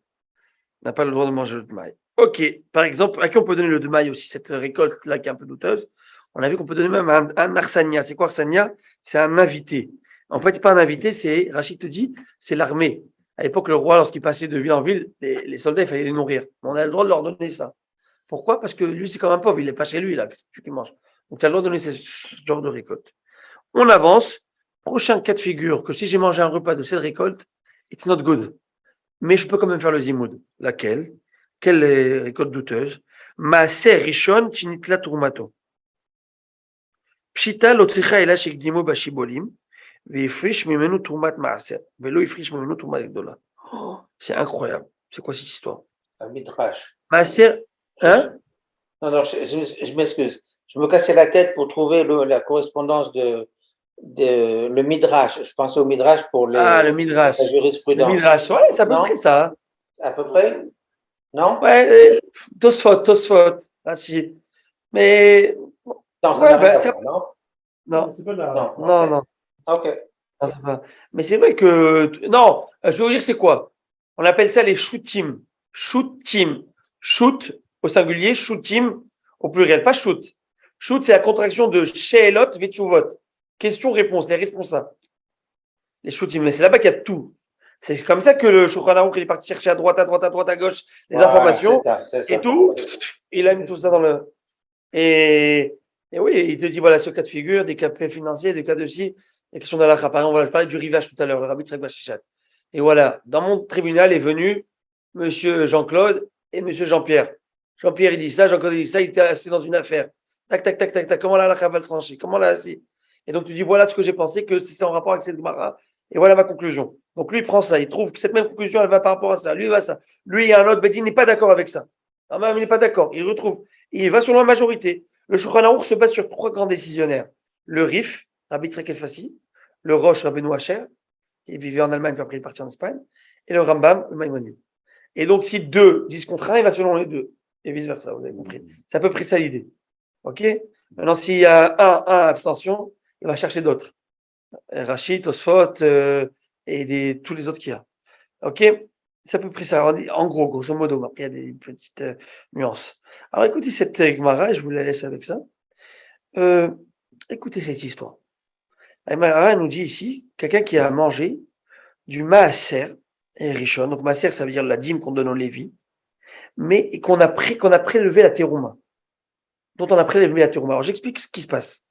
N'a pas le droit de manger le dmaï. Ok. Par exemple, à qui on peut donner le dmaï aussi, cette récolte-là qui est un peu douteuse? On a vu qu'on peut donner même un arsania. C'est quoi arsania? C'est un invité. En fait, c'est pas un invité, c'est, Rachid te dit, c'est l'armée. À l'époque, le roi, lorsqu'il passait de ville en ville, les soldats, il fallait les nourrir. On a le droit de leur donner ça. Pourquoi? Parce que lui, c'est comme un pauvre, il n'est pas chez lui, là, qu'est-ce qu'il mange? Donc, tu as le droit de donner ce genre de récolte. On avance. Prochain cas de figure, que si j'ai mangé un repas de cette récolte, it's not good. Mais je peux quand même faire le zimoud. Laquelle? Quelle est récolte douteuse? Maaser rishon chinitla turmato. Pshita lo tzricha ela shekdimo bashibolim, ve'ifrish mimenu turmat maaser, ve'lo ifrish mimenu turmat gdola. C'est incroyable. C'est quoi cette histoire? Un midrash. Maaser, hein? Non, je m'excuse. Je me cassais la tête pour trouver la correspondance de le midrash. Je pensais au midrash pour le midrash. La jurisprudence. Le midrash, ouais, c'est à peu près ça. À peu près? Non? Ouais, Tosfot. Ah, si. Mais. Non, ça n'a rien à voir, non? C'est pas là. Non. Ok. Mais c'est vrai que. Non, je vais vous dire c'est quoi. On appelle ça les shootim. Shootim. Shoot au singulier, shootim au pluriel, pas shoot. Shoot, c'est la contraction de Sheelot Vetshuvot. Question-réponse, les responsables. Les shootim, mais c'est là-bas qu'il y a tout. C'est comme ça que le Shulchan Aruch, il est parti chercher à droite, à gauche, les informations, c'est ça. et tout. Il a mis tout ça dans le. Et oui, il te dit voilà, ce cas de figure, des cas financiers, des cas de ci, les questions d'Allah. Par exemple, je parlais du rivage tout à l'heure, le Rabbi Tzrak Bashichat. Et voilà, dans mon tribunal est venu monsieur Jean-Claude et monsieur Jean-Pierre. Jean-Pierre, il dit ça, Jean-Claude, il dit ça, il était assis dans une affaire. Tac, tac, tac, tac, tac, comment l'Allah va le trancher? Comment là, si? Et donc, tu dis voilà ce que j'ai pensé, que c'est en rapport avec cette Gemara. Et voilà ma conclusion. Donc, lui, il prend ça. Il trouve que cette même conclusion, elle va par rapport à ça. Lui, il va ça. Lui, il y a un autre, il n'est pas d'accord avec ça. Ah, mais il n'est pas d'accord. Il retrouve. Il va selon la majorité. Le Shulchan Aruch se base sur 3 grands décisionnaires. Le Rif, Rabbi Tzrak El-Fassi. Le Rosh, Rabbeinu Asher, qui vivait en Allemagne, puis après il est parti en Espagne. Et le Rambam, le Maïmonide. Et donc, si 2 disent contre 1, il va selon les 2. Et vice-versa, vous avez compris. C'est à peu près ça l'idée. OK? Maintenant, s'il y a un abstention, il va chercher d'autres. Rachid, Tosfot, et tous les autres qu'il y a. OK? C'est à peu près ça. Alors, en gros, grosso modo, après, il y a des petites nuances. Alors, écoutez cette Gemara, je vous la laisse avec ça. Écoutez cette histoire. La Gemara nous dit ici, quelqu'un qui a mangé du maaser et rishon. Donc, maaser, ça veut dire la dîme qu'on donne aux Lévi, mais qu'on a prélevé la terouma. Dont on a prélevé la terouma. Alors, j'explique ce qui se passe.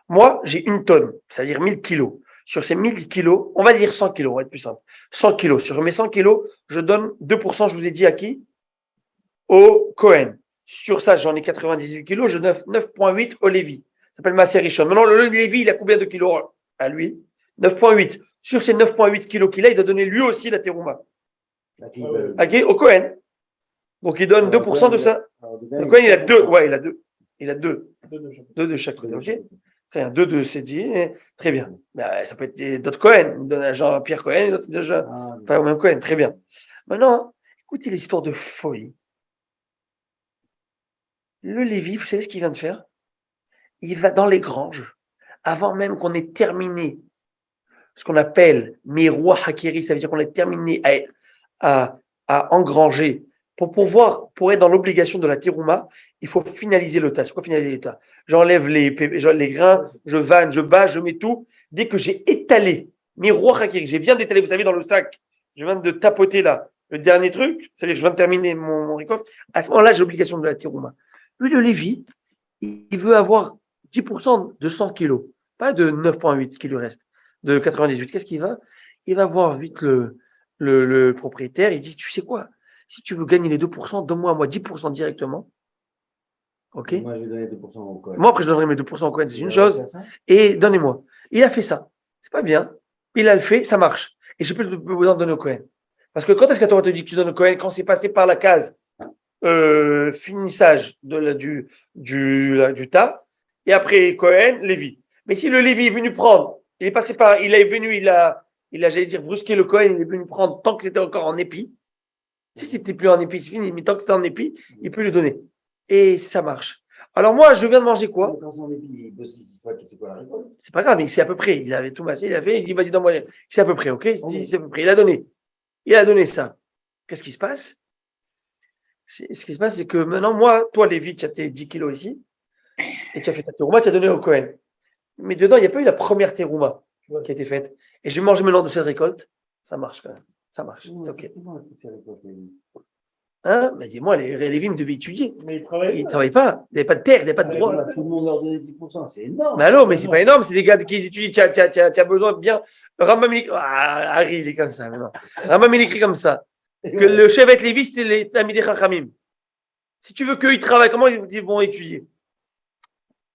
Moi, j'ai 1 tonne, ça veut dire 1000 kilos. Sur ces 1000 kilos, on va dire 100 kilos, on va être plus simple. 100 kilos. Sur mes 100 kilos, je donne 2%, je vous ai dit à qui? Au Cohen. Sur ça, j'en ai 98 kilos, je donne 9,8 au Lévi. Ça s'appelle Maaser Rishon. Maintenant, le Lévi, il a combien de kilos à lui? 9,8. Sur ces 9,8 kilos qu'il a, il doit donner lui aussi la terouma. Au Cohen. Donc, il donne 2% de ça. Le Cohen, il a 2. Ouais, il a 2. Il a 2. 2 de chaque côté, ok? Très bien, 2 de c'est dit, très bien. Mais, ça peut être d'autres Cohen, Jean-Pierre Cohen, d'autres déjà, pas au même Cohen, très bien. Maintenant, écoutez l'histoire de folie. Le Lévi, vous savez ce qu'il vient de faire? Il va dans les granges, avant même qu'on ait terminé ce qu'on appelle Miroir Hakiri, ça veut dire qu'on ait terminé à engranger. Pour être dans l'obligation de la terouma, il faut finaliser le tas. C'est quoi finaliser le tas? J'enlève les grains, je vanne, je bats, je mets tout. Dès que j'ai étalé, miroir hakiri, j'ai bien d'étaler, vous savez, dans le sac, je viens de tapoter là, le dernier truc, c'est-à-dire que je viens de terminer mon récolte, à ce moment-là, j'ai l'obligation de la terouma. Lui, le Lévi, il veut avoir 10% de 100 kilos, pas de 9,8 qui lui reste, de 98. Qu'est-ce qu'il va? Il va voir vite le propriétaire, il dit, tu sais quoi? Si tu veux gagner les 2%, donne-moi 10% directement. OK? Moi, je vais donner 2% au Cohen. Moi, après, je donnerai mes 2% au Cohen, c'est une chose. Et donnez-moi. Il a fait ça. C'est pas bien. Il a le fait, ça marche. Et j'ai plus besoin de donner au Cohen. Parce que quand est-ce que la Torah te dit que tu donnes au Cohen? Quand c'est passé par la case finissage du tas, et après Cohen, Lévi. Mais si le Lévi est venu prendre, il a, j'allais dire, brusqué le Cohen, il est venu prendre tant que c'était encore en épi. Si c'était plus en épi, c'est fini, mais tant que c'était en épi, il peut le donner. Et ça marche. Alors moi, je viens de manger quoi? Quand c'est en épi, c'est quoi la récolte? C'est pas grave, mais c'est à peu près. Il avait tout massé, il a fait, il dit, vas-y, donne-moi. C'est à peu près, ok? Il dit, c'est à peu près. Il a donné ça. Qu'est-ce qui se passe? Ce qui se passe, c'est que maintenant, moi, toi, Lévi, tu as tes 10 kilos ici, et tu as fait ta terouma, tu as donné au Cohen. Mais dedans, il n'y a pas eu la première terouma qui a été faite. Et je vais manger maintenant de cette récolte. Ça marche quand même. Ça marche. C'est ok. Hein? Ben, dis-moi, les Lévim devaient étudier. Mais ils ne travaillent pas. Il n'y avait pas de terre, il n'y avait pas de droit. Tout le monde leur donnait 10%, c'est énorme. Mais allô, mais c'est pas énorme, c'est des gars qui étudient. Tu as besoin de bien. Rambam, Harry, il est comme ça maintenant. Rambam, il écrit comme ça. Que le Shevet Lévi, c'était les Talmidei Chachamim. Si tu veux qu'ils travaillent, comment ils vont étudier?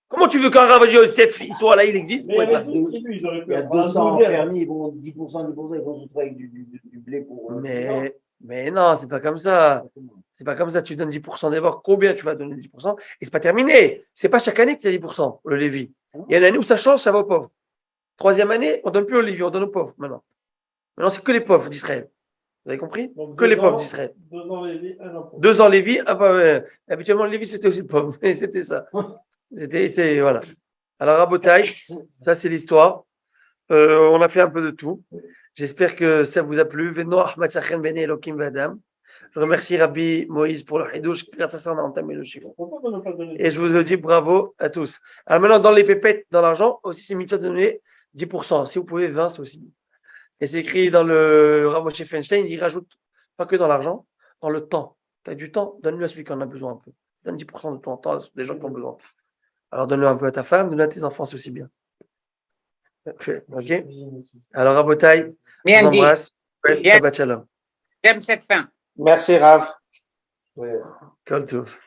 Comment tu veux qu'un Rav Yosef, il soit là, il existe? Mais il y a 200 permis, ils vont 10%, ils vont se trouver avec du blé pour. Mais non, c'est pas comme ça. C'est pas comme ça. Tu donnes 10% d'abord. Combien tu vas donner 10%? Et c'est pas terminé. C'est pas chaque année que tu as 10%, le Lévi. Il y a une année où ça change, ça va aux pauvres. 3e année, on donne plus au Lévi, on donne aux pauvres maintenant. Maintenant, c'est que les pauvres d'Israël. Vous avez compris? Donc, que les pauvres d'Israël. 2 ans Lévi, 1 an pauvre. 2 ans Lévi, habituellement, le Lévi, c'était aussi le pauvre. Mais c'était ça. Voilà. Alors, Rabotai, ça, c'est l'histoire. On a fait un peu de tout. J'espère que ça vous a plu. Veno Ahmad Sachen Bene Elokim Vadam. Je remercie Rabbi Moïse pour le Hidouche. Grâce à ça, on a entamé le chiffre. Pourquoi on n'a pas donné? Et je vous dis bravo à tous. Alors maintenant, dans les pépettes, dans l'argent, aussi, c'est mitzvah de donner 10%. Si vous pouvez, 20, c'est aussi bien. Et c'est écrit dans le Rav Moshe Feinstein, il rajoute pas que dans l'argent, dans le temps. Tu as du temps, donne-le à celui qui en a besoin un peu. Donne 10% de ton temps à des gens qui ont besoin. Alors donne-le un peu à ta femme, donne-le à tes enfants, c'est aussi bien. Ok. Alors, Rabotai, je Bien vous dit. embrasse. Bien. Shabbat shalom. J'aime cette fin. Merci, Rav. Kol tov.